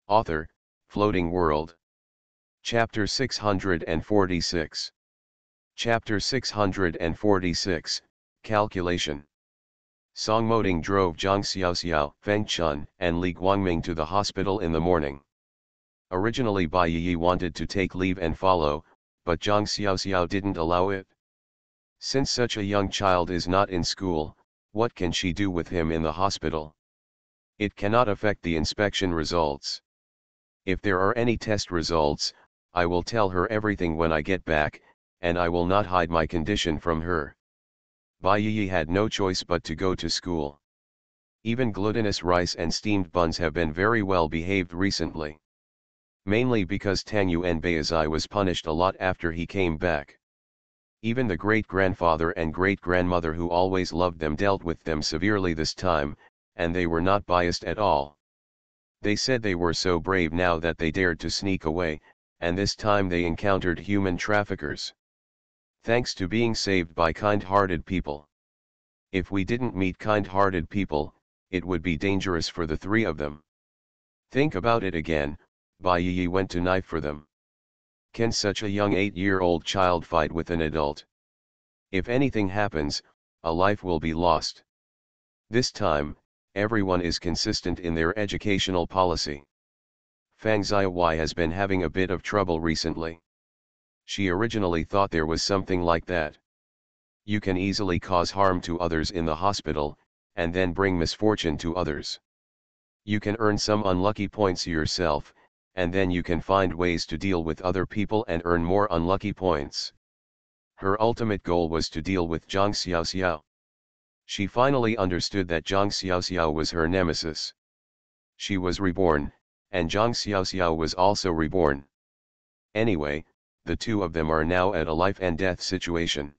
Author, Floating World. Chapter 646. Chapter 646, Calculation. Song Moding drove Zhang Xiaoxiao, Feng Chun, and Li Guangming to the hospital in the morning. Originally Bai Yi wanted to take leave and follow, but Zhang Xiaoxiao didn't allow it. Since such a young child is not in school, What can she do with him in the hospital? It cannot affect the inspection results. If there are any test results, I will tell her everything when I get back, and I will not hide my condition from her. Bai Yi had no choice but to go to school. Even glutinous rice and steamed buns have been very well behaved recently. Mainly because Tang Yuan Baizai was punished a lot after he came back. Even the great-grandfather and great-grandmother who always loved them dealt with them severely this time, and they were not biased at all. They said they were so brave now that they dared to sneak away, and this time they encountered human traffickers. Thanks to being saved by kind-hearted people. If we didn't meet kind-hearted people, it would be dangerous for the three of them. Think about it again, Bai Yi went to knife for them. Can such a young 8-year-old child fight with an adult? If anything happens, a life will be lost. This time, everyone is consistent in their educational policy. Fang Xiaohui has been having a bit of trouble recently. She originally thought there was something like that. You can easily cause harm to others in the hospital, and then bring misfortune to others. You can earn some unlucky points yourself, and then you can find ways to deal with other people and earn more unlucky points. Her ultimate goal was to deal with Zhang Xiaoxiao. She finally understood that Zhang Xiaoxiao was her nemesis. She was reborn, and Zhang Xiaoxiao was also reborn. Anyway, the two of them are now at a life and death situation.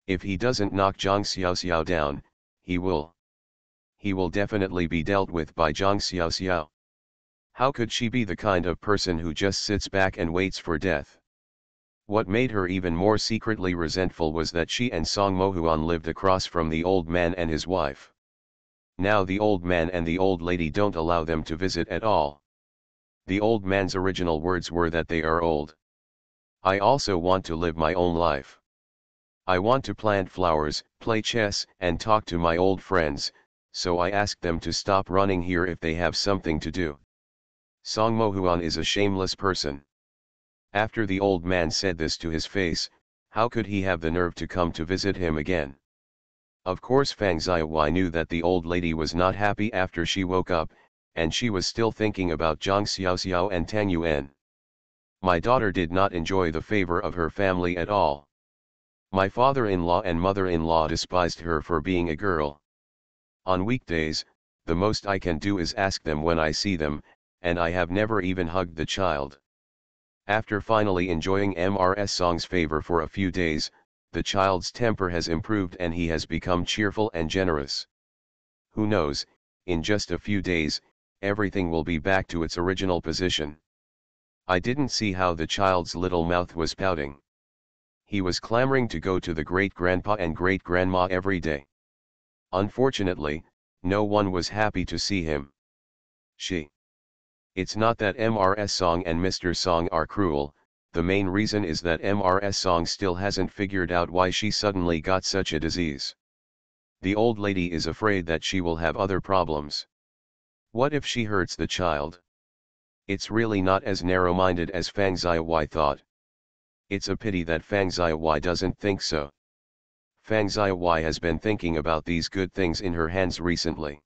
If he doesn't knock Zhang Xiaoxiao down, he will definitely be dealt with by Zhang Xiaoxiao. How could she be the kind of person who just sits back and waits for death? What made her even more secretly resentful was that she and Song Mohuan lived across from the old man and his wife. Now the old man and the old lady don't allow them to visit at all. The old man's original words were that they are old. I also want to live my own life. I want to plant flowers, play chess, and talk to my old friends, so I asked them to stop running here if they have something to do. Song Mohuan is a shameless person. After the old man said this to his face, how could he have the nerve to come to visit him again? Of course Fang Xiaohui knew that the old lady was not happy after she woke up, and she was still thinking about Zhang Xiaoxiao and Tang Yuan. My daughter did not enjoy the favor of her family at all. My father-in-law and mother-in-law despised her for being a girl. On weekdays, the most I can do is ask them when I see them, and I have never even hugged the child. After finally enjoying Mrs. Song's favor for a few days, the child's temper has improved and he has become cheerful and generous. Who knows, in just a few days, everything will be back to its original position. I didn't see how the child's little mouth was pouting. He was clamoring to go to the great-grandpa and great-grandma every day. Unfortunately, no one was happy to see him. It's not that Mrs. Song and Mr. Song are cruel, the main reason is that Mrs. Song still hasn't figured out why she suddenly got such a disease. The old lady is afraid that she will have other problems. What if she hurts the child? It's really not as narrow-minded as Fang Xiaohui thought. It's a pity that Fang Xiaohui doesn't think so. Fang Xiaohui has been thinking about these good things in her hands recently.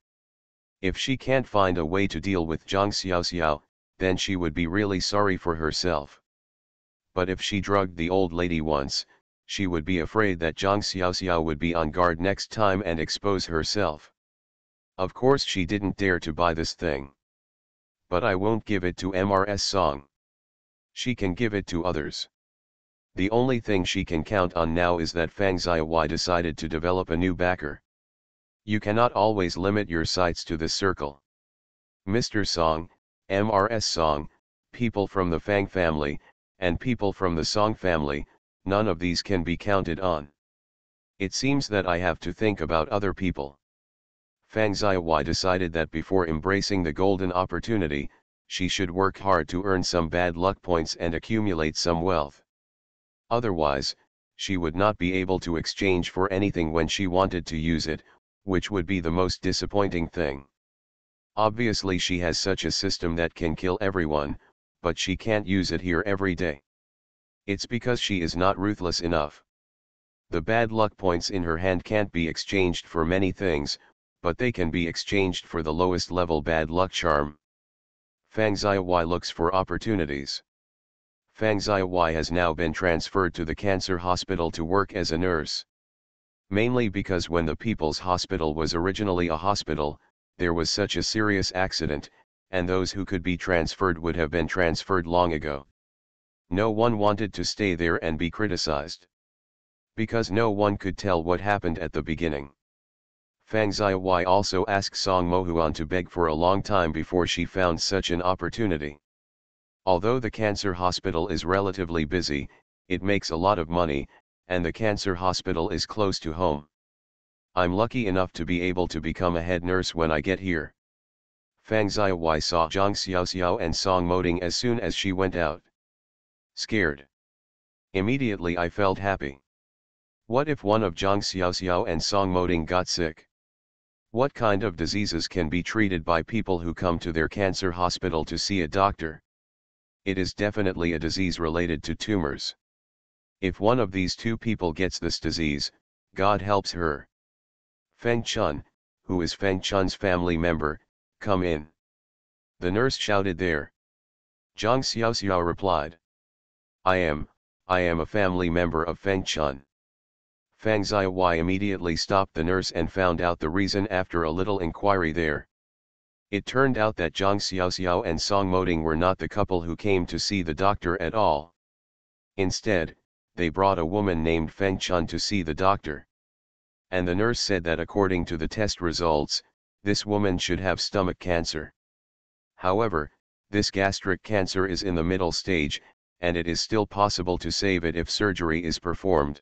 If she can't find a way to deal with Zhang Xiaoxiao, then she would be really sorry for herself. But if she drugged the old lady once, she would be afraid that Zhang Xiaoxiao would be on guard next time and expose herself. Of course she didn't dare to buy this thing. But I won't give it to Mrs. Song. She can give it to others. The only thing she can count on now is that Fang Xiaohui decided to develop a new backer. You cannot always limit your sights to this circle. Mr. Song, Mrs. Song, people from the Fang family, and people from the Song family, none of these can be counted on. It seems that I have to think about other people. Fang Xiaohui decided that before embracing the golden opportunity, she should work hard to earn some bad luck points and accumulate some wealth. Otherwise, she would not be able to exchange for anything when she wanted to use it, which would be the most disappointing thing. Obviously she has such a system that can kill everyone, but she can't use it here every day. It's because she is not ruthless enough. The bad luck points in her hand can't be exchanged for many things, but they can be exchanged for the lowest level bad luck charm. Fang Xiaohui looks for opportunities. Fang Xiaohui has now been transferred to the cancer hospital to work as a nurse. Mainly because when the People's Hospital was originally a hospital, there was such a serious accident, and those who could be transferred would have been transferred long ago. No one wanted to stay there and be criticized. Because no one could tell what happened at the beginning. Fang Xiaohui also asked Song Mohuan to beg for a long time before she found such an opportunity. Although the cancer hospital is relatively busy, it makes a lot of money, and the cancer hospital is close to home. I'm lucky enough to be able to become a head nurse when I get here. Fang Xiaohui saw Zhang Xiaoxiao and Song Moding as soon as she went out. Scared. Immediately I felt happy. What if one of Zhang Xiaoxiao and Song Moding got sick? What kind of diseases can be treated by people who come to their cancer hospital to see a doctor? It is definitely a disease related to tumors. If one of these two people gets this disease, God helps her. Feng Chun, who is Feng Chun's family member, come in. The nurse shouted there. Zhang Xiaoxiao replied. I am a family member of Feng Chun. Fang Xiaohui immediately stopped the nurse and found out the reason after a little inquiry there. It turned out that Zhang Xiaoxiao and Song Moding were not the couple who came to see the doctor at all. Instead, they brought a woman named Feng Chun to see the doctor. And the nurse said that according to the test results, this woman should have stomach cancer. However, this gastric cancer is in the middle stage, and it is still possible to save it if surgery is performed.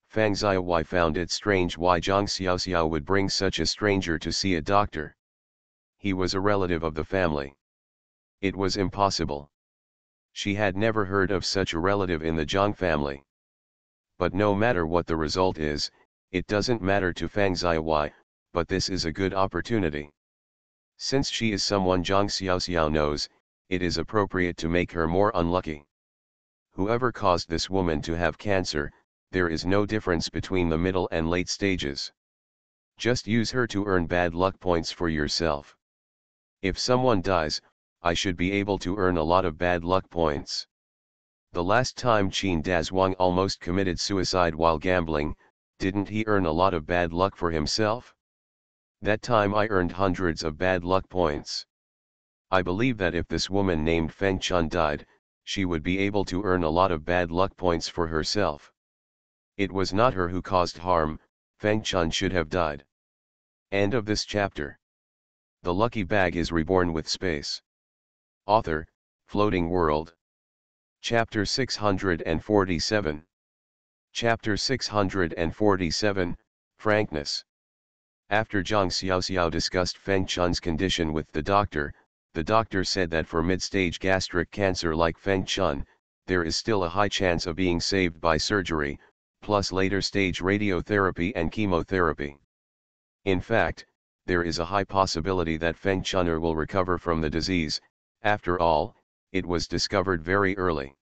Fang Xiaohui found it strange why Zhang Xiaoxiao would bring such a stranger to see a doctor. He was a relative of the family. It was impossible. She had never heard of such a relative in the Zhang family. But no matter what the result is, it doesn't matter to Fang Xiaohui, but this is a good opportunity. Since she is someone Zhang Xiaoxiao knows, it is appropriate to make her more unlucky. Whoever caused this woman to have cancer, there is no difference between the middle and late stages. Just use her to earn bad luck points for yourself. If someone dies, I should be able to earn a lot of bad luck points. The last time Qin Dazhuang almost committed suicide while gambling, didn't he earn a lot of bad luck for himself? That time I earned hundreds of bad luck points. I believe that if this woman named Feng Chun died, she would be able to earn a lot of bad luck points for herself. It was not her who caused harm, Feng Chun should have died. End of this chapter. The lucky bag is reborn with space. Author, Floating World. Chapter 647. Chapter 647, Frankness. After Zhang Xiaoxiao discussed Feng Chun's condition with the doctor said that for mid-stage gastric cancer like Feng Chun, there is still a high chance of being saved by surgery, plus later stage radiotherapy and chemotherapy. In fact, there is a high possibility that Feng Chun'er will recover from the disease. After all, it was discovered very early.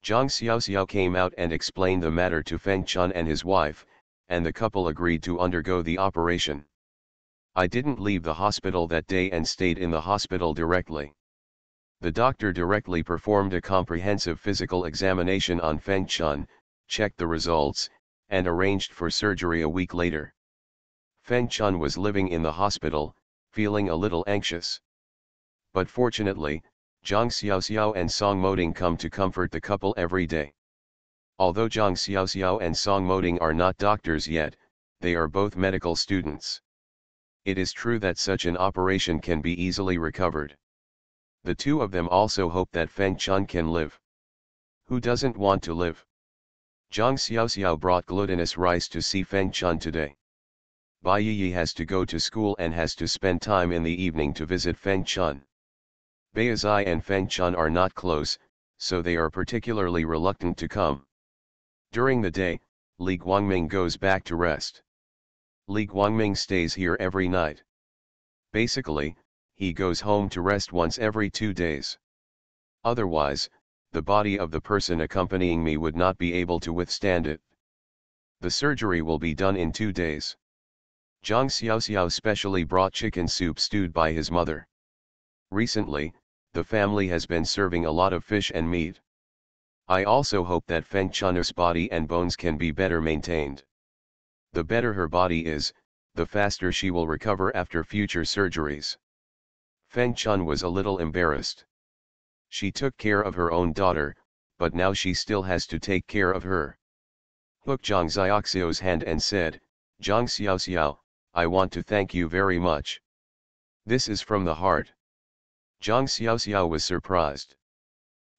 Zhang Xiaoxiao came out and explained the matter to Feng Chun and his wife, and the couple agreed to undergo the operation. I didn't leave the hospital that day and stayed in the hospital directly. The doctor directly performed a comprehensive physical examination on Feng Chun, checked the results, and arranged for surgery a week later. Feng Chun was living in the hospital, feeling a little anxious. But fortunately, Zhang Xiaoxiao and Song Moding come to comfort the couple every day. Although Zhang Xiaoxiao and Song Moding are not doctors yet, they are both medical students. It is true that such an operation can be easily recovered. The two of them also hope that Feng Chun can live. Who doesn't want to live? Zhang Xiaoxiao brought glutinous rice to see Feng Chun today. Bai Yi has to go to school and has to spend time in the evening to visit Feng Chun. Baizai and Feng Chun are not close, so they are particularly reluctant to come. During the day, Li Guangming goes back to rest. Li Guangming stays here every night. Basically, he goes home to rest once every 2 days. Otherwise, the body of the person accompanying me would not be able to withstand it. The surgery will be done in 2 days. Zhang Xiaoxiao specially brought chicken soup stewed by his mother. Recently, the family has been serving a lot of fish and meat. I also hope that Feng Chun's body and bones can be better maintained. The better her body is, the faster she will recover after future surgeries. Feng Chun was a little embarrassed. She took care of her own daughter, but now she still has to take care of her. Hook Zhang Xiaoxiao's hand and said, Zhang Xiaoxiao, I want to thank you very much. This is from the heart. Zhang Xiaoxiao was surprised.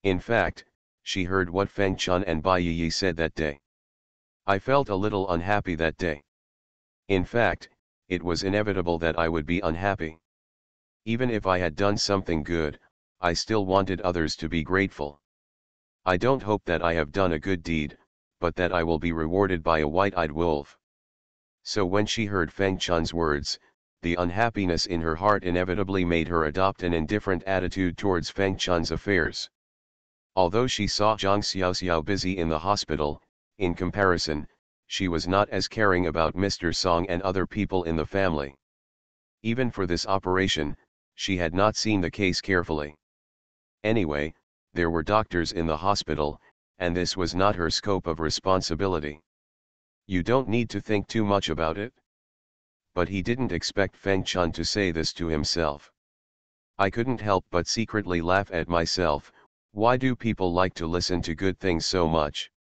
In fact, she heard what Feng Chun and Bai Yi said that day. I felt a little unhappy that day. In fact, it was inevitable that I would be unhappy. Even if I had done something good, I still wanted others to be grateful. I don't hope that I have done a good deed, but that I will be rewarded by a white-eyed wolf. So when she heard Feng Chun's words, the unhappiness in her heart inevitably made her adopt an indifferent attitude towards Feng Chun's affairs. Although she saw Zhang Xiaoxiao busy in the hospital, in comparison, she was not as caring about Mr. Song and other people in the family. Even for this operation, she had not seen the case carefully. Anyway, there were doctors in the hospital, and this was not her scope of responsibility. You don't need to think too much about it. But he didn't expect Feng Chun to say this to himself. I couldn't help but secretly laugh at myself. Why do people like to listen to good things so much?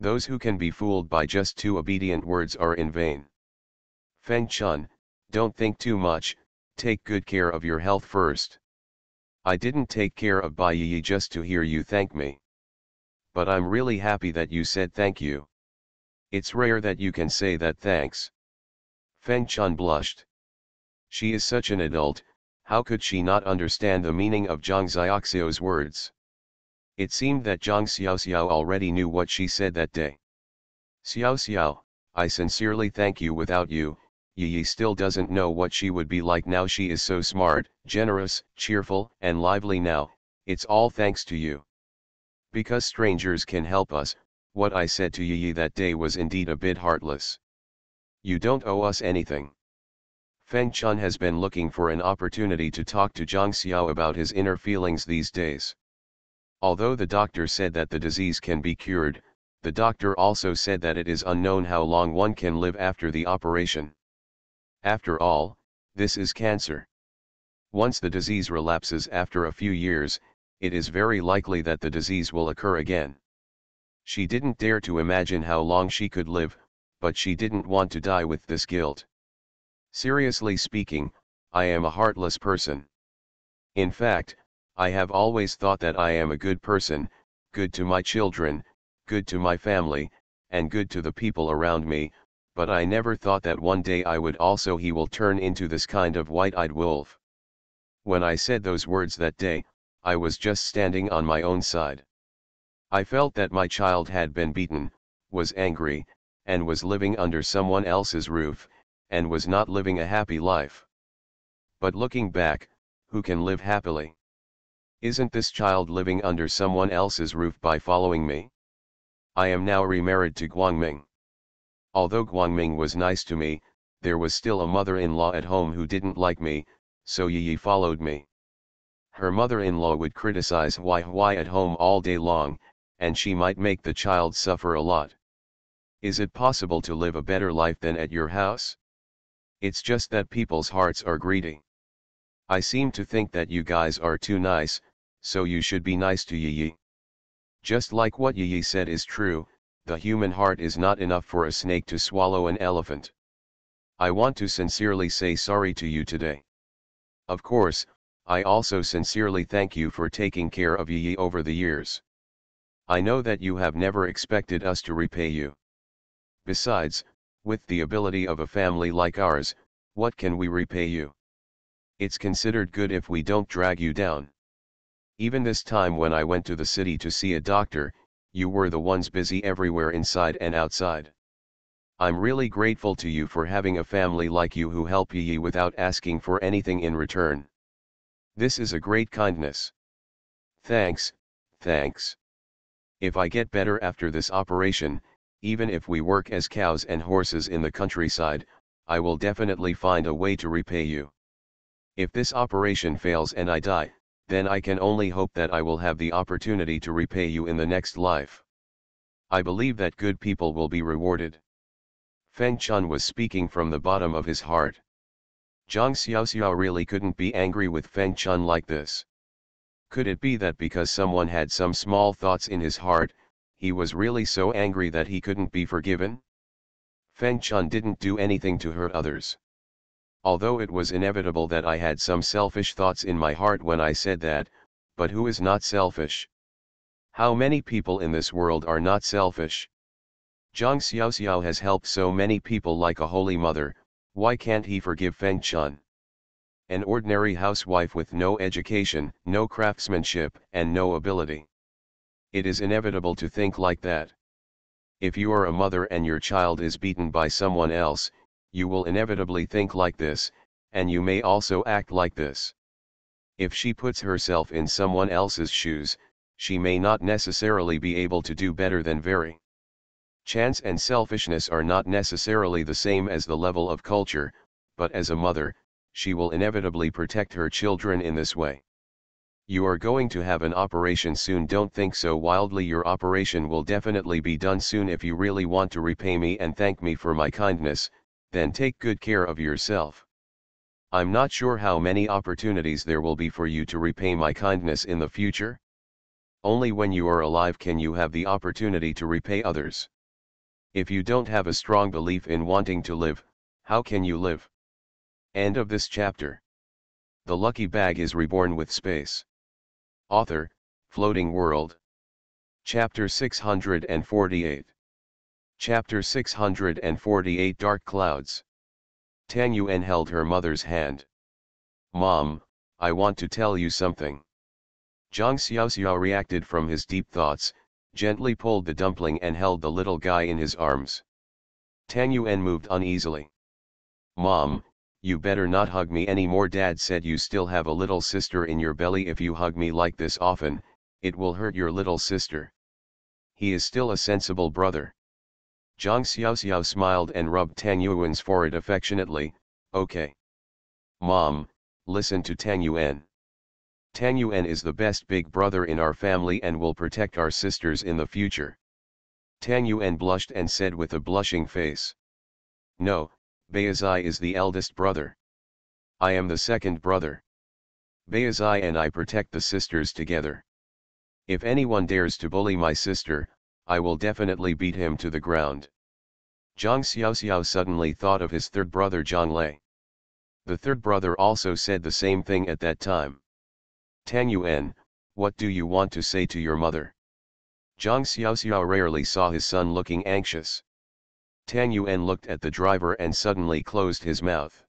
Those who can be fooled by just 2 obedient words are in vain. Feng Chun, don't think too much, take good care of your health first. I didn't take care of Bai Yi just to hear you thank me. But I'm really happy that you said thank you. It's rare that you can say that thanks. Feng Chun blushed. She is such an adult, how could she not understand the meaning of Zhang Xiaoxiao's words? It seemed that Zhang Xiaoxiao already knew what she said that day. Xiaoxiao, I sincerely thank you. Without you, Yi still doesn't know what she would be like now. She is so smart, generous, cheerful, and lively now. It's all thanks to you. Because strangers can help us, what I said to Yi that day was indeed a bit heartless. You don't owe us anything. Feng Chun has been looking for an opportunity to talk to Zhang Xiao about his inner feelings these days. Although the doctor said that the disease can be cured, the doctor also said that it is unknown how long one can live after the operation. After all, this is cancer. Once the disease relapses after a few years, it is very likely that the disease will occur again. She didn't dare to imagine how long she could live, but she didn't want to die with this guilt. Seriously speaking, I am a heartless person. In fact, I have always thought that I am a good person, good to my children, good to my family, and good to the people around me, but I never thought that one day I would also he will turn into this kind of white-eyed wolf. When I said those words that day, I was just standing on my own side. I felt that my child had been beaten, was angry, and was living under someone else's roof, and was not living a happy life. But looking back, who can live happily? Isn't this child living under someone else's roof by following me? I am now remarried to Guangming. Although Guangming was nice to me, there was still a mother-in-law at home who didn't like me, so Yi followed me. Her mother-in-law would criticize Why at home all day long, and she might make the child suffer a lot. Is it possible to live a better life than at your house? It's just that people's hearts are greedy. I seem to think that you guys are too nice, so you should be nice to Yi. Just like what Yi said is true, the human heart is not enough for a snake to swallow an elephant. I want to sincerely say sorry to you today. Of course, I also sincerely thank you for taking care of Yi over the years. I know that you have never expected us to repay you. Besides, with the ability of a family like ours, what can we repay you? It's considered good if we don't drag you down. Even this time when I went to the city to see a doctor, you were the ones busy everywhere inside and outside. I'm really grateful to you for having a family like you who help Yi without asking for anything in return. This is a great kindness. Thanks, thanks. If I get better after this operation, even if we work as cows and horses in the countryside, I will definitely find a way to repay you. If this operation fails and I die, then I can only hope that I will have the opportunity to repay you in the next life. I believe that good people will be rewarded." Feng Chun was speaking from the bottom of his heart. Zhang Xiaoxiao really couldn't be angry with Feng Chun like this. Could it be that because someone had some small thoughts in his heart, he was really so angry that he couldn't be forgiven? Feng Chun didn't do anything to hurt others. Although it was inevitable that I had some selfish thoughts in my heart when I said that, but who is not selfish? How many people in this world are not selfish? Zhang Xiaoxiao has helped so many people like a holy mother, why can't he forgive Feng Chun? An ordinary housewife with no education, no craftsmanship, and no ability. It is inevitable to think like that. If you are a mother and your child is beaten by someone else, you will inevitably think like this, and you may also act like this. If she puts herself in someone else's shoes, she may not necessarily be able to do better than very. Chance and selfishness are not necessarily the same as the level of culture, but as a mother, she will inevitably protect her children in this way. You are going to have an operation soon, don't think so wildly, your operation will definitely be done soon. If you really want to repay me and thank me for my kindness, then take good care of yourself. I'm not sure how many opportunities there will be for you to repay my kindness in the future. Only when you are alive can you have the opportunity to repay others. If you don't have a strong belief in wanting to live, how can you live? End of this chapter. The lucky bag is reborn with space. Author, Floating World. Chapter 648. Chapter 648 Dark Clouds. Tang Yuan held her mother's hand. "Mom, I want to tell you something." Zhang Xiaoxiao reacted from his deep thoughts, gently pulled the dumpling and held the little guy in his arms. Tang Yuan moved uneasily. "Mom, you better not hug me anymore. Dad said you still have a little sister in your belly. If you hug me like this often, it will hurt your little sister. He is still a sensible brother." Zhang Xiaoxiao smiled and rubbed Tang Yuan's forehead affectionately. "Okay. Mom, listen to Tang Yuan. Tang Yuan is the best big brother in our family and will protect our sisters in the future." Tang Yuan blushed and said with a blushing face, "No, Beizai is the eldest brother. I am the second brother. Beizai and I protect the sisters together. If anyone dares to bully my sister, I will definitely beat him to the ground." Zhang Xiaoxiao suddenly thought of his third brother Zhang Lei. The third brother also said the same thing at that time. "Tang Yuan, what do you want to say to your mother?" Zhang Xiaoxiao rarely saw his son looking anxious. Tang Yuan looked at the driver and suddenly closed his mouth.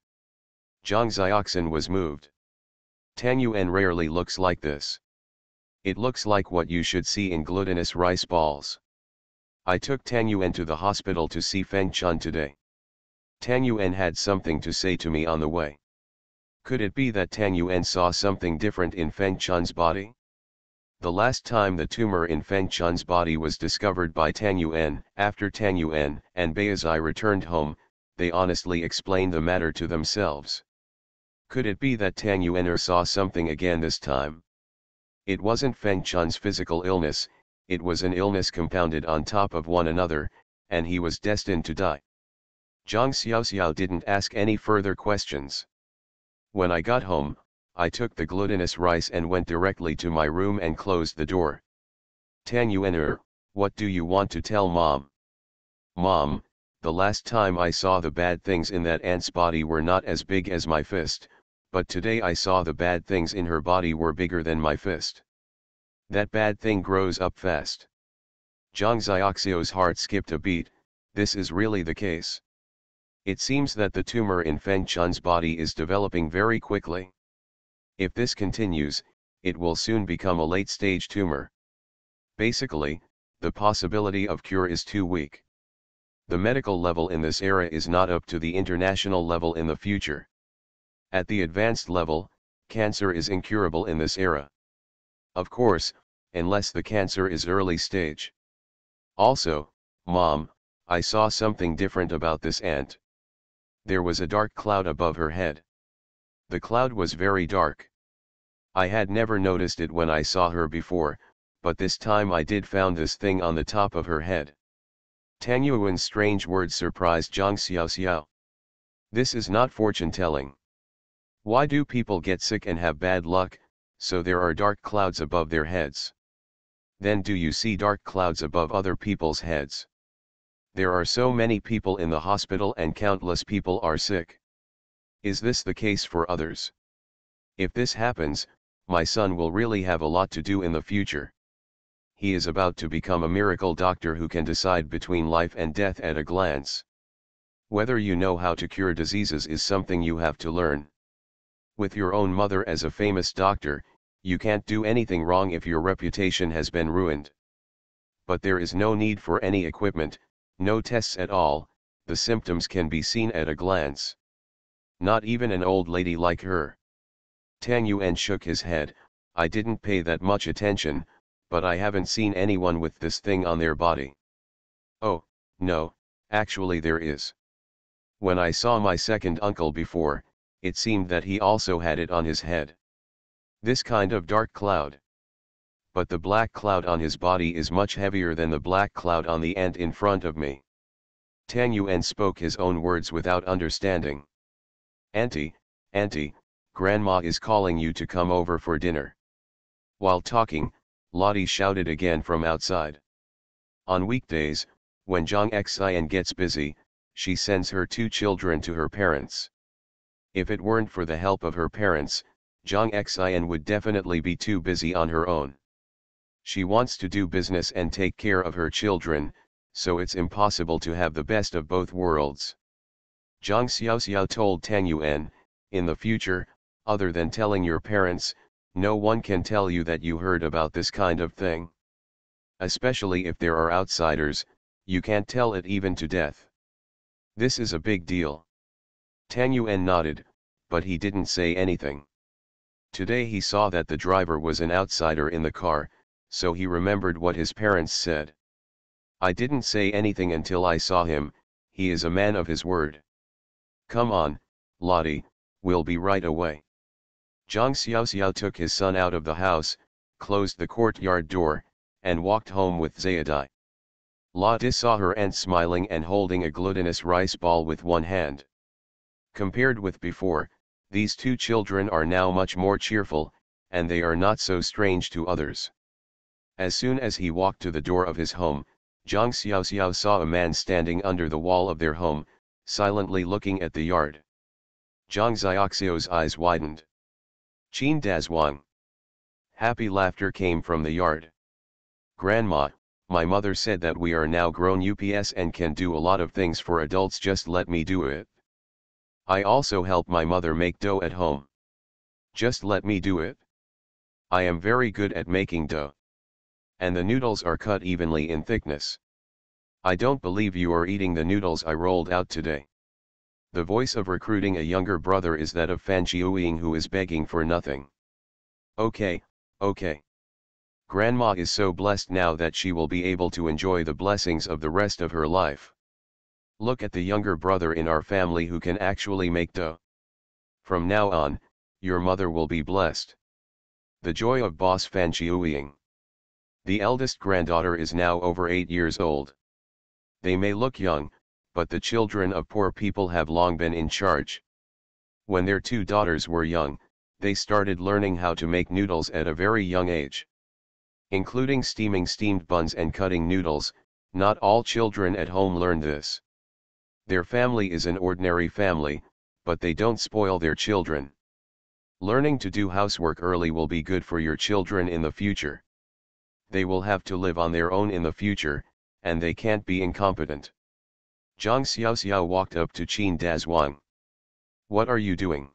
Zhang Xiaoxin was moved. Tang Yuan rarely looks like this. It looks like what you should see in glutinous rice balls. I took Tang Yuan to the hospital to see Feng Chun today. Tang Yuan had something to say to me on the way. Could it be that Tang Yuan saw something different in Feng Chun's body? The last time the tumor in Feng Chun's body was discovered by Tang Yuan, after Tang Yuan and Beizai returned home, they honestly explained the matter to themselves. Could it be that Tang Yuan saw something again this time? It wasn't Feng Chun's physical illness, it was an illness compounded on top of one another, and he was destined to die. Zhang Xiaoxiao didn't ask any further questions. When I got home, I took the glutinous rice and went directly to my room and closed the door. "Tang Yuan, what do you want to tell Mom?" "Mom, the last time I saw the bad things in that ant's body were not as big as my fist, but today I saw the bad things in her body were bigger than my fist. That bad thing grows up fast." Zhang Xiaoxiao's heart skipped a beat. This is really the case. It seems that the tumor in Feng Chun's body is developing very quickly. If this continues, it will soon become a late-stage tumor. Basically, the possibility of cure is too weak. The medical level in this era is not up to the international level in the future. At the advanced level, cancer is incurable in this era. Of course, unless the cancer is early stage. Also, Mom, I saw something different about this aunt. There was a dark cloud above her head. The cloud was very dark. I had never noticed it when I saw her before, but this time I did found this thing on the top of her head. Tang Yuan's strange words surprised Zhang Xiaoxiao. This is not fortune telling. Why do people get sick and have bad luck, so there are dark clouds above their heads? Then do you see dark clouds above other people's heads? There are so many people in the hospital and countless people are sick. Is this the case for others? If this happens, my son will really have a lot to do in the future. He is about to become a miracle doctor who can decide between life and death at a glance. Whether you know how to cure diseases is something you have to learn. With your own mother as a famous doctor, you can't do anything wrong if your reputation has been ruined. But there is no need for any equipment, no tests at all, the symptoms can be seen at a glance. Not even an old lady like her. Tang Yuan shook his head. I didn't pay that much attention, but I haven't seen anyone with this thing on their body. Oh, no, actually there is. When I saw my second uncle before, it seemed that he also had it on his head. This kind of dark cloud. But the black cloud on his body is much heavier than the black cloud on the ant in front of me. Tang Yuan spoke his own words without understanding. Auntie, Auntie, Grandma is calling you to come over for dinner. While talking, Lottie shouted again from outside. On weekdays, when Zhang Xian gets busy, she sends her 2 children to her parents. If it weren't for the help of her parents, Zhang Xian would definitely be too busy on her own. She wants to do business and take care of her children, so it's impossible to have the best of both worlds. Zhang Xiaoxiao told Tang Yuan, in the future, other than telling your parents, no one can tell you that you heard about this kind of thing. Especially if there are outsiders, you can't tell it even to death. This is a big deal. Tang Yuan nodded, but he didn't say anything. Today he saw that the driver was an outsider in the car, so he remembered what his parents said. I didn't say anything until I saw him, he is a man of his word. Come on, Lottie, we'll be right away. Zhang Xiaoxiao took his son out of the house, closed the courtyard door, and walked home with Zayadai. Lottie saw her aunt smiling and holding a glutinous rice ball with one hand. Compared with before, these 2 children are now much more cheerful, and they are not so strange to others. As soon as he walked to the door of his home, Zhang Xiaoxiao saw a man standing under the wall of their home, silently looking at the yard. Zhang Xiaoxiao's eyes widened. Qin Dazhuang. Happy laughter came from the yard. Grandma, my mother said that we are now grown ups and can do a lot of things for adults, just let me do it. I also help my mother make dough at home. Just let me do it. I am very good at making dough. And the noodles are cut evenly in thickness. I don't believe you are eating the noodles I rolled out today. The voice of recruiting a younger brother is that of Fan Qiuying, who is begging for nothing. Okay, okay. Grandma is so blessed now that she will be able to enjoy the blessings of the rest of her life. Look at the younger brother in our family who can actually make dough. From now on, your mother will be blessed. The joy of boss Fan Qiuying. The eldest granddaughter is now over 8 years old. They may look young, but the children of poor people have long been in charge. When their 2 daughters were young, they started learning how to make noodles at a very young age. Including steaming steamed buns and cutting noodles, not all children at home learn this. Their family is an ordinary family, but they don't spoil their children. Learning to do housework early will be good for your children in the future. They will have to live on their own in the future, and they can't be incompetent. Zhang Xiaoxiao walked up to Qin Dazhuang. What are you doing?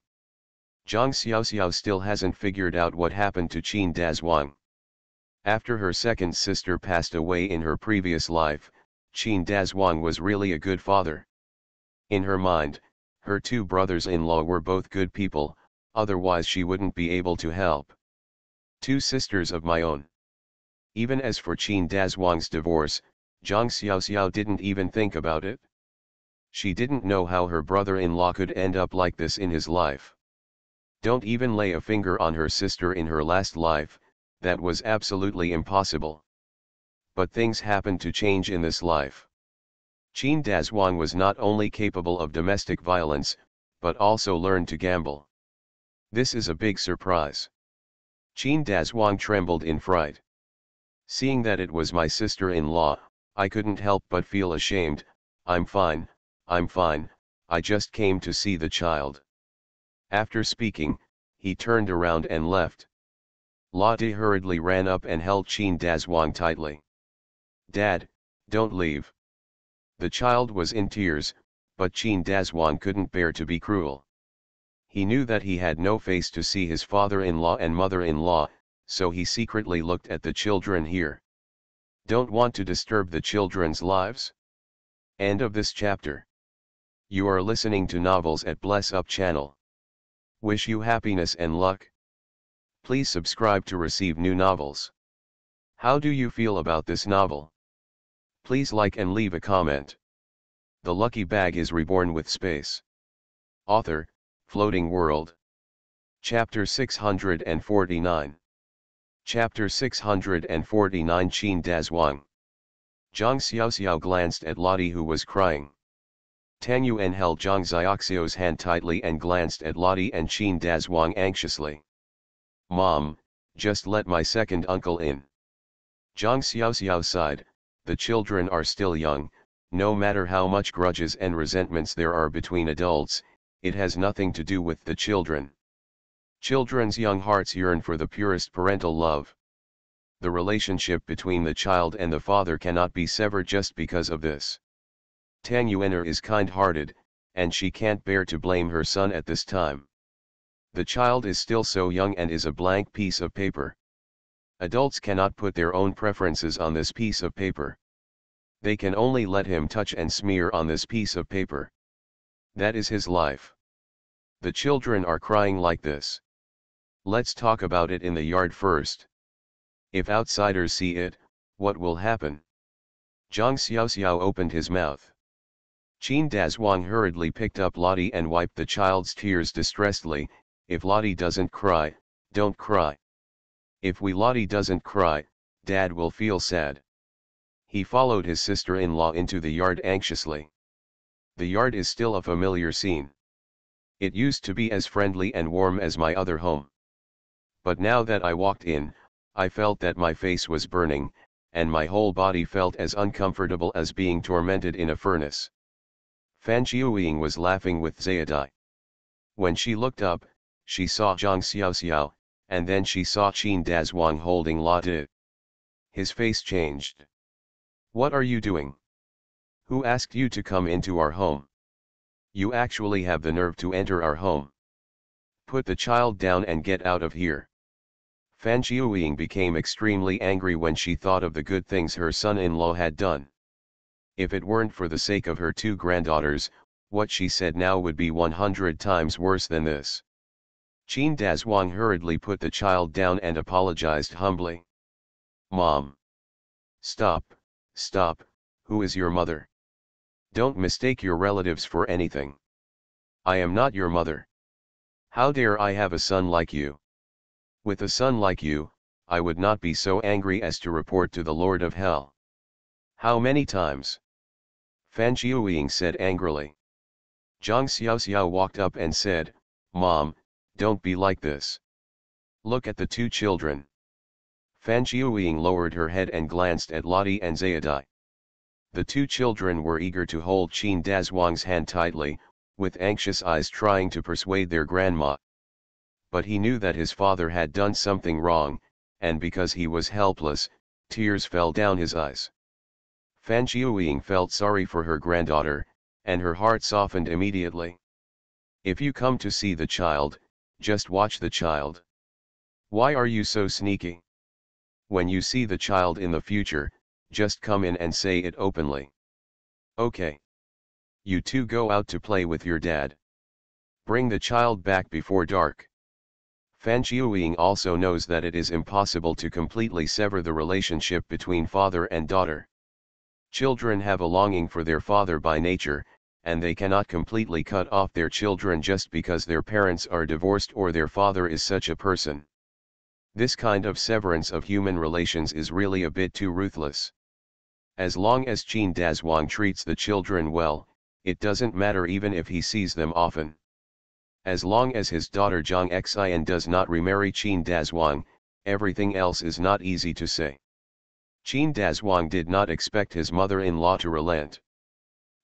Zhang Xiaoxiao still hasn't figured out what happened to Qin Dazhuang. After her second sister passed away in her previous life, Qin Dazhuang was really a good father. In her mind, her 2 brothers-in-law were both good people, otherwise she wouldn't be able to help. 2 sisters of my own. Even as for Qin Dazhuang's divorce, Zhang Xiaoxiao didn't even think about it. She didn't know how her brother-in-law could end up like this in his life. Don't even lay a finger on her sister in her last life, that was absolutely impossible. But things happened to change in this life. Qin Dazhuang was not only capable of domestic violence, but also learned to gamble. This is a big surprise. Qin Dazhuang trembled in fright. Seeing that it was my sister-in-law, I couldn't help but feel ashamed. I'm fine, I just came to see the child. After speaking, he turned around and left. La De hurriedly ran up and held Qin Dazhuang tightly. Dad, don't leave. The child was in tears, but Qin Dazhuang couldn't bear to be cruel. He knew that he had no face to see his father-in-law and mother-in-law, so he secretly looked at the children here. Don't want to disturb the children's lives? End of this chapter. You are listening to Novels at Bless Up channel. Wish you happiness and luck. Please subscribe to receive new novels. How do you feel about this novel? Please like and leave a comment. The Lucky Bag is Reborn with Space. Author, Floating World. Chapter 649. Chapter 649 Qin Dazhuang. Zhang Xiaoxiao glanced at Lottie who was crying. Tang Yuan held Zhang Xiaoxiao's hand tightly and glanced at Lottie and Qin Dazhuang anxiously. Mom, just let my second uncle in. Zhang Xiaoxiao sighed. The children are still young, no matter how much grudges and resentments there are between adults, it has nothing to do with the children. Children's young hearts yearn for the purest parental love. The relationship between the child and the father cannot be severed just because of this. Tang Yuaner is kind-hearted, and she can't bear to blame her son at this time. The child is still so young and is a blank piece of paper. Adults cannot put their own preferences on this piece of paper. They can only let him touch and smear on this piece of paper. That is his life. The children are crying like this. Let's talk about it in the yard first. If outsiders see it, what will happen? Zhang Xiaoxiao opened his mouth. Qin Dazhuang hurriedly picked up Lottie and wiped the child's tears distressedly. If Lottie doesn't cry, don't cry. If Lottie doesn't cry, Dad will feel sad. He followed his sister-in-law into the yard anxiously. The yard is still a familiar scene. It used to be as friendly and warm as my other home. But now that I walked in, I felt that my face was burning, and my whole body felt as uncomfortable as being tormented in a furnace. Fan Qiuying was laughing with Zayadai. When she looked up, she saw Zhang Xiaoxiao, and then she saw Qin Dazhuang holding La De. His face changed. What are you doing? Who asked you to come into our home? You actually have the nerve to enter our home. Put the child down and get out of here. Fan Qiuying became extremely angry when she thought of the good things her son-in-law had done. If it weren't for the sake of her two granddaughters, what she said now would be 100 times worse than this. Qin Dazhuang hurriedly put the child down and apologized humbly. Mom. Stop, who is your mother? Don't mistake your relatives for anything. I am not your mother. How dare I have a son like you? With a son like you, I would not be so angry as to report to the Lord of Hell. How many times? Fan Qiuying said angrily. Zhang Xiaoxiao walked up and said, Mom, don't be like this. Look at the two children. Fan Qiuying lowered her head and glanced at Lottie and Zayadai. The two children were eager to hold Qin Dazhuang's hand tightly, with anxious eyes trying to persuade their grandma. But he knew that his father had done something wrong, and because he was helpless, tears fell down his eyes. Fan Qiuying felt sorry for her granddaughter, and her heart softened immediately. If you come to see the child, just watch the child. Why are you so sneaky? When you see the child in the future, just come in and say it openly. Okay. You two go out to play with your dad. Bring the child back before dark. Fan Qiuying also knows that it is impossible to completely sever the relationship between father and daughter. Children have a longing for their father by nature, and they cannot completely cut off their children just because their parents are divorced or their father is such a person. This kind of severance of human relations is really a bit too ruthless. As long as Qin Dazhuang treats the children well, it doesn't matter even if he sees them often. As long as his daughter Zhang Xian does not remarry Qin Dazhuang, everything else is not easy to say. Qin Dazhuang did not expect his mother-in-law to relent.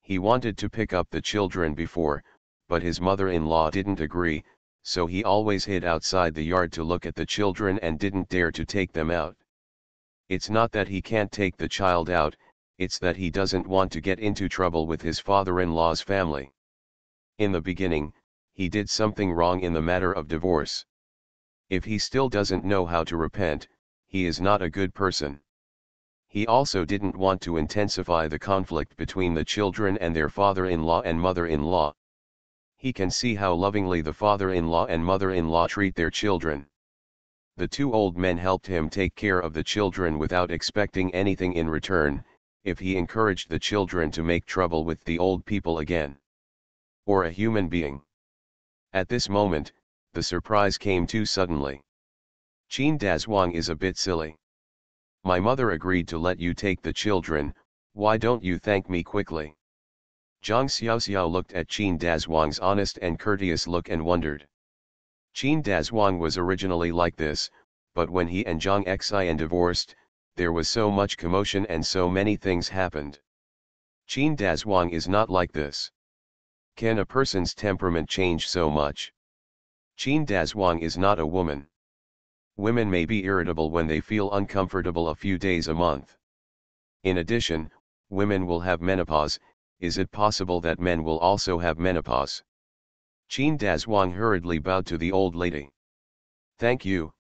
He wanted to pick up the children before, but his mother-in-law didn't agree, so he always hid outside the yard to look at the children and didn't dare to take them out. It's not that he can't take the child out, it's that he doesn't want to get into trouble with his father-in-law's family. In the beginning, he did something wrong in the matter of divorce. If he still doesn't know how to repent, he is not a good person. He also didn't want to intensify the conflict between the children and their father-in-law and mother-in-law. He can see how lovingly the father-in-law and mother-in-law treat their children. The two old men helped him take care of the children without expecting anything in return, if he encouraged the children to make trouble with the old people again. Or a human being. At this moment, the surprise came too suddenly. Qin Dazhuang is a bit silly. My mother agreed to let you take the children, why don't you thank me quickly? Zhang Xiaoxiao looked at Qin Dazhuang's honest and courteous look and wondered. Qin Dazhuang was originally like this, but when he and Zhang Xian divorced, there was so much commotion and so many things happened. Qin Dazhuang is not like this. Can a person's temperament change so much? Qin Dazhuang is not a woman. Women may be irritable when they feel uncomfortable a few days a month. In addition, women will have menopause. Is it possible that men will also have menopause? Qin Dazhuang hurriedly bowed to the old lady. Thank you,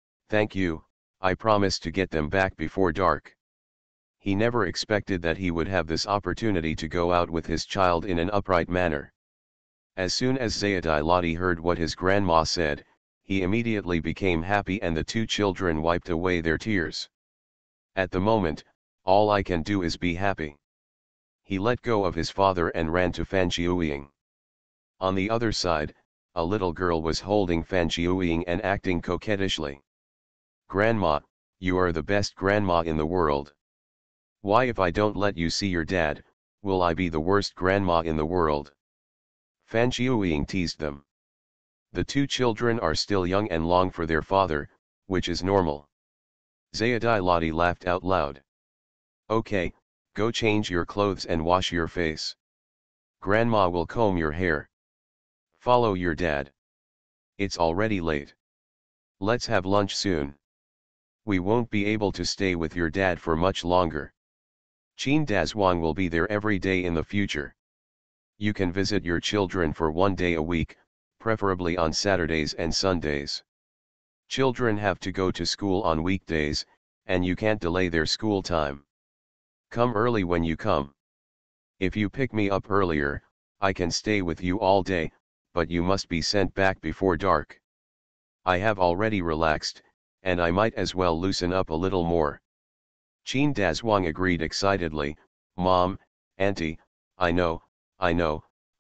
I promise to get them back before dark. He never expected that he would have this opportunity to go out with his child in an upright manner. As soon as Zayadai Ladi heard what his grandma said, he immediately became happy and the two children wiped away their tears. At the moment, all I can do is be happy. He let go of his father and ran to Fan Qiuying. On the other side, a little girl was holding Fan Qiuying and acting coquettishly. Grandma, you are the best grandma in the world. Why if I don't let you see your dad, will I be the worst grandma in the world? Fan Qiuying teased them. The two children are still young and long for their father, which is normal. Zayadai Ladi laughed out loud. Okay, go change your clothes and wash your face. Grandma will comb your hair. Follow your dad. It's already late. Let's have lunch soon. We won't be able to stay with your dad for much longer. Qin Dazhuang will be there every day in the future. You can visit your children for 1 day a week, preferably on Saturdays and Sundays. Children have to go to school on weekdays, and you can't delay their school time. Come early when you come. If you pick me up earlier, I can stay with you all day, but you must be sent back before dark. I have already relaxed, and I might as well loosen up a little more. Qin Dazhuang agreed excitedly, Mom, Auntie, I know,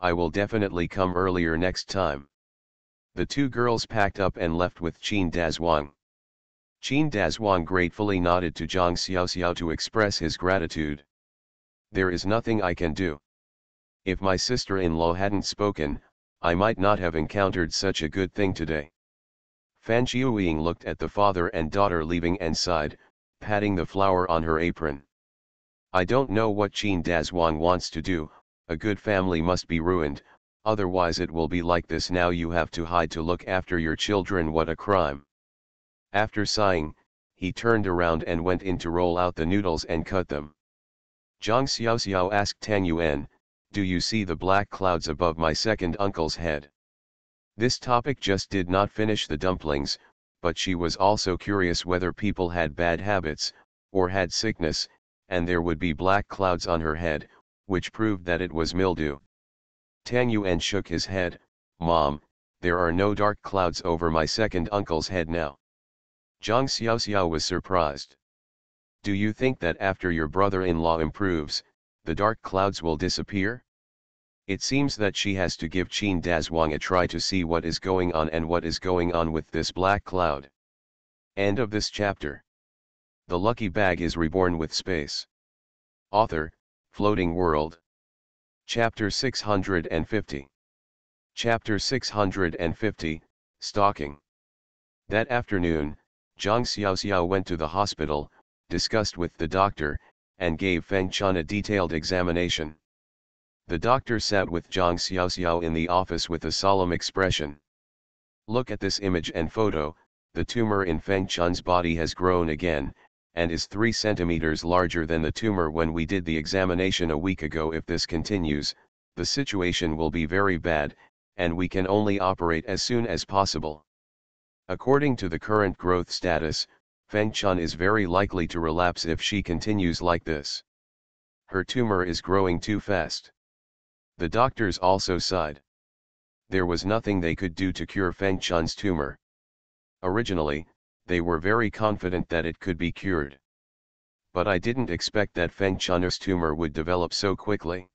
I will definitely come earlier next time. The two girls packed up and left with Qin Dazhuang. Qin Dazhuang gratefully nodded to Zhang Xiaoxiao to express his gratitude. There is nothing I can do. If my sister-in-law hadn't spoken, I might not have encountered such a good thing today. Fan Qiuying looked at the father and daughter leaving and sighed, patting the flower on her apron. I don't know what Qin Dazhuang wants to do. A good family must be ruined, otherwise it will be like this. Now you have to hide to look after your children. What a crime. After sighing, he turned around and went in to roll out the noodles and cut them. Zhang Xiaoxiao asked Tang Yuan, do you see the black clouds above my second uncle's head? This topic just did not finish the dumplings, but she was also curious whether people had bad habits, or had sickness, and there would be black clouds on her head, which proved that it was mildew. Tang Yuan shook his head, Mom, there are no dark clouds over my second uncle's head now. Zhang Xiaoxiao was surprised. Do you think that after your brother-in-law improves, the dark clouds will disappear? It seems that she has to give Qin Dazhuang a try to see what is going on and what is going on with this black cloud. End of this chapter. The lucky bag is reborn with space. Author, Floating World. Chapter 650. Chapter 650, Stalking. That afternoon, Zhang Xiaoxiao went to the hospital, discussed with the doctor, and gave Feng Chun a detailed examination. The doctor sat with Zhang Xiaoxiao in the office with a solemn expression. Look at this image and photo. The tumor in Feng Chun's body has grown again, and is 3 centimeters larger than the tumor when we did the examination a week ago. If this continues, the situation will be very bad, and we can only operate as soon as possible. According to the current growth status, Feng Chun is very likely to relapse if she continues like this. Her tumor is growing too fast. The doctors also sighed. There was nothing they could do to cure Feng Chun's tumor. Originally, they were very confident that it could be cured. But I didn't expect that Feng Chun's tumor would develop so quickly.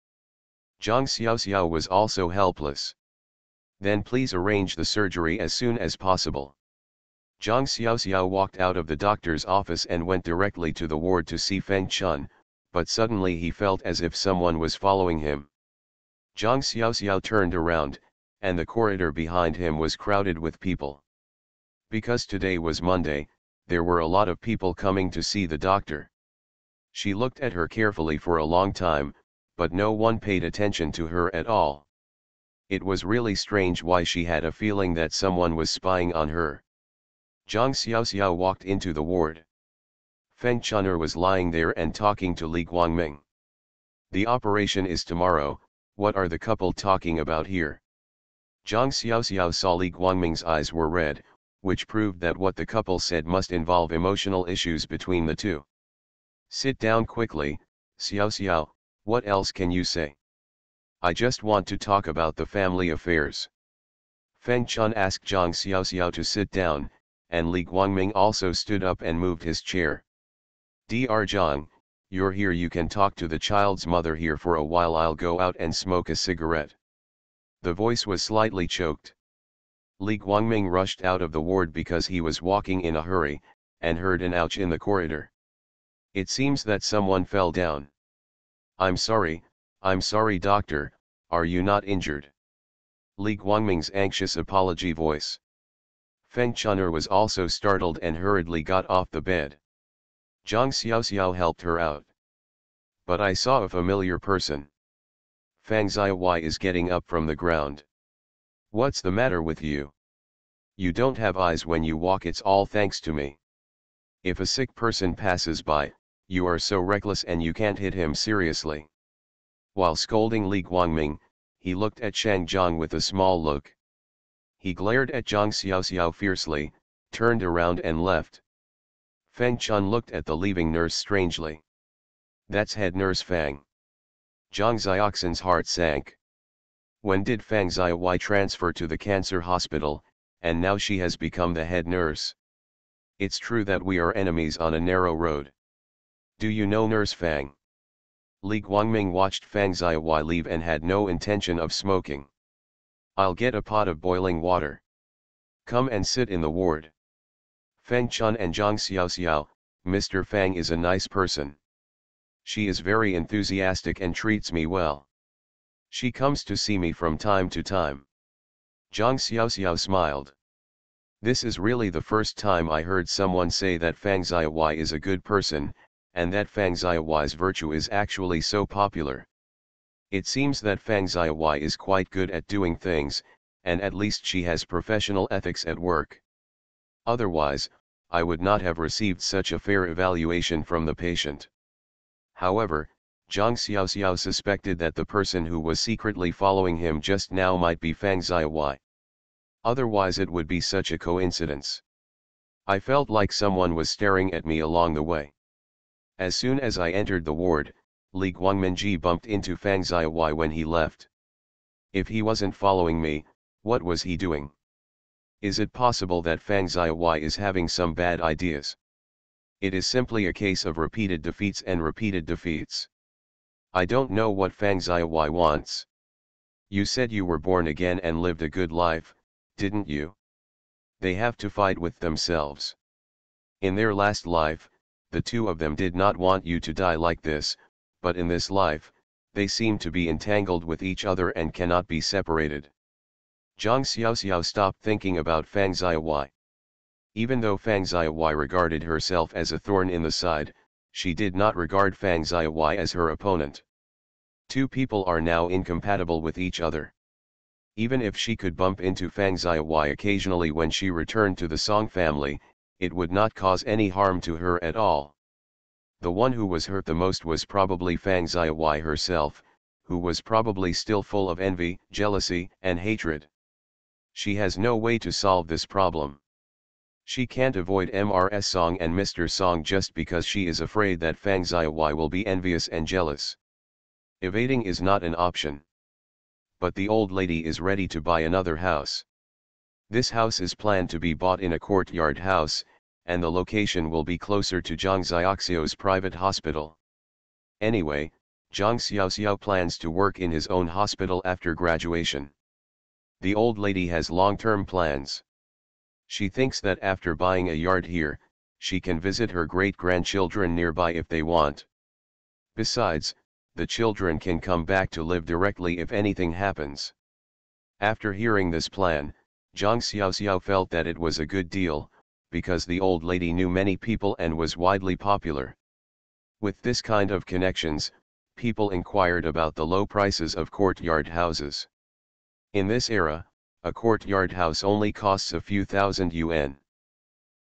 Zhang Xiaoxiao was also helpless. Then please arrange the surgery as soon as possible. Zhang Xiaoxiao walked out of the doctor's office and went directly to the ward to see Feng Chun, but suddenly he felt as if someone was following him. Zhang Xiaoxiao turned around, and the corridor behind him was crowded with people. Because today was Monday, there were a lot of people coming to see the doctor. She looked at her carefully for a long time, but no one paid attention to her at all. It was really strange why she had a feeling that someone was spying on her. Zhang Xiaoxiao walked into the ward. Feng Chun'er was lying there and talking to Li Guangming. The operation is tomorrow. What are the couple talking about here? Zhang Xiaoxiao saw Li Guangming's eyes were red, which proved that what the couple said must involve emotional issues between the two. Sit down quickly, Xiaoxiao, what else can you say? I just want to talk about the family affairs. Feng Chun asked Zhang Xiaoxiao to sit down, and Li Guangming also stood up and moved his chair. Dr. Zhang, you're here, you can talk to the child's mother here for a while. I'll go out and smoke a cigarette. The voice was slightly choked. Li Guangming rushed out of the ward because he was walking in a hurry, and heard an ouch in the corridor. It seems that someone fell down. I'm sorry doctor, are you not injured? Li Guangming's anxious apology voice. Feng Chun'er was also startled and hurriedly got off the bed. Zhang Xiaoxiao helped her out. But I saw a familiar person. Fang Ziyi is getting up from the ground. What's the matter with you? You don't have eyes when you walk. It's all thanks to me. If a sick person passes by, you are so reckless and you can't hit him seriously. While scolding Li Guangming, he looked at Shang Zhang with a small look. He glared at Zhang Xiaoxiao fiercely, turned around and left. Feng Chun looked at the leaving nurse strangely. That's head nurse Fang. Zhang Xiaoxian's heart sank. When did Fang Ziyi transfer to the cancer hospital, and now she has become the head nurse? It's true that we are enemies on a narrow road. Do you know Nurse Fang? Li Guangming watched Fang Ziyi leave and had no intention of smoking. I'll get a pot of boiling water. Come and sit in the ward. Feng Chun and Zhang Xiaoxiao, Mr. Fang is a nice person. She is very enthusiastic and treats me well. She comes to see me from time to time. Zhang Xiaoxiao smiled. This is really the first time I heard someone say that Fang Ziyi is a good person, and that Fang Ziyi's virtue is actually so popular. It seems that Fang Ziyi is quite good at doing things, and at least she has professional ethics at work. Otherwise, I would not have received such a fair evaluation from the patient. However, Zhang Xiaoxiao suspected that the person who was secretly following him just now might be Fang Ziyi. Otherwise it would be such a coincidence. I felt like someone was staring at me along the way. As soon as I entered the ward, Li Guangmingji bumped into Fang Ziyi when he left. If he wasn't following me, what was he doing? Is it possible that Fang Ziyi is having some bad ideas? It is simply a case of repeated defeats and repeated defeats. I don't know what Fang Xiaowai wants. You said you were born again and lived a good life, didn't you? They have to fight with themselves. In their last life, the two of them did not want you to die like this, but in this life, they seem to be entangled with each other and cannot be separated. Zhang Xiaoxiao stopped thinking about Fang Xiaowai. Even though Fang Xiaowai regarded herself as a thorn in the side, she did not regard Fang Xiaowai as her opponent. Two people are now incompatible with each other. Even if she could bump into Fang Xiaowai occasionally when she returned to the Song family, it would not cause any harm to her at all. The one who was hurt the most was probably Fang Xiaowai herself, who was probably still full of envy, jealousy, and hatred. She has no way to solve this problem. She can't avoid Mrs. Song and Mr. Song just because she is afraid that Fang Xiaowai will be envious and jealous. Evading is not an option. But the old lady is ready to buy another house. This house is planned to be bought in a courtyard house, and the location will be closer to Zhang Xiaoxiao's private hospital. Anyway, Zhang Xiaoxiao plans to work in his own hospital after graduation. The old lady has long-term plans. She thinks that after buying a yard here, she can visit her great-grandchildren nearby if they want. Besides, the children can come back to live directly if anything happens. After hearing this plan, Zhang Xiaoxiao felt that it was a good deal, because the old lady knew many people and was widely popular. With this kind of connections, people inquired about the low prices of courtyard houses. In this era, a courtyard house only costs a few thousand yuan.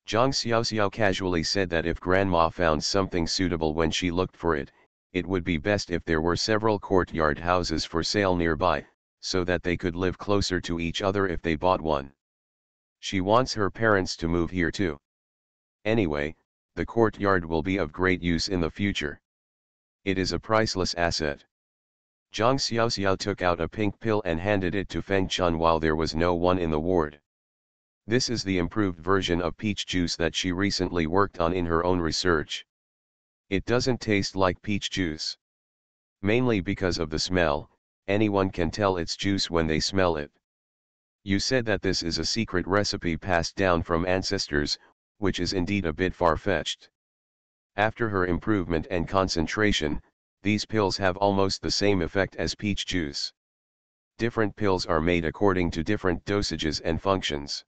Zhang Xiaoxiao casually said that if grandma found something suitable when she looked for it, it would be best if there were several courtyard houses for sale nearby, so that they could live closer to each other if they bought one. She wants her parents to move here too. Anyway, the courtyard will be of great use in the future. It is a priceless asset. Zhang Xiaoxiao took out a pink pill and handed it to Feng Chun while there was no one in the ward. This is the improved version of peach juice that she recently worked on in her own research. It doesn't taste like peach juice. Mainly because of the smell, anyone can tell it's juice when they smell it. You said that this is a secret recipe passed down from ancestors, which is indeed a bit far-fetched. After her improvement and concentration, these pills have almost the same effect as peach juice. Different pills are made according to different dosages and functions.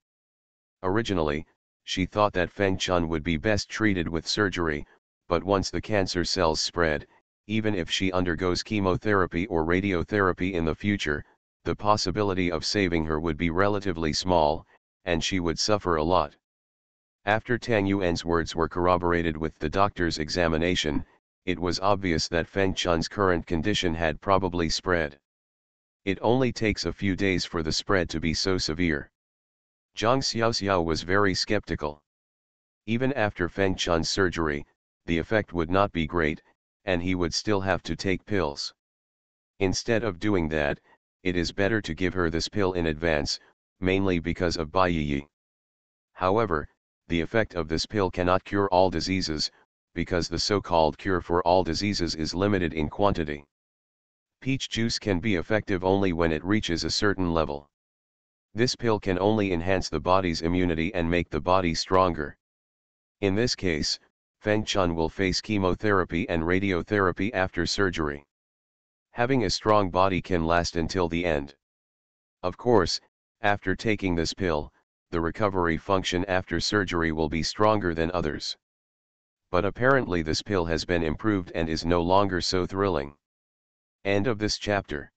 Originally, she thought that Feng Chun would be best treated with surgery, but once the cancer cells spread, even if she undergoes chemotherapy or radiotherapy in the future, the possibility of saving her would be relatively small, and she would suffer a lot. After Tang Yuan's words were corroborated with the doctor's examination, it was obvious that Feng Chun's current condition had probably spread. It only takes a few days for the spread to be so severe. Zhang Xiaoxiao was very skeptical. Even after Feng Chun's surgery, the effect would not be great, and he would still have to take pills. Instead of doing that, it is better to give her this pill in advance, mainly because of Baiyi. However, the effect of this pill cannot cure all diseases, because the so-called cure for all diseases is limited in quantity. Peach juice can be effective only when it reaches a certain level. This pill can only enhance the body's immunity and make the body stronger. In this case, Feng Chun will face chemotherapy and radiotherapy after surgery. Having a strong body can last until the end. Of course, after taking this pill, the recovery function after surgery will be stronger than others. But apparently this pill has been improved and is no longer so thrilling. End of this chapter.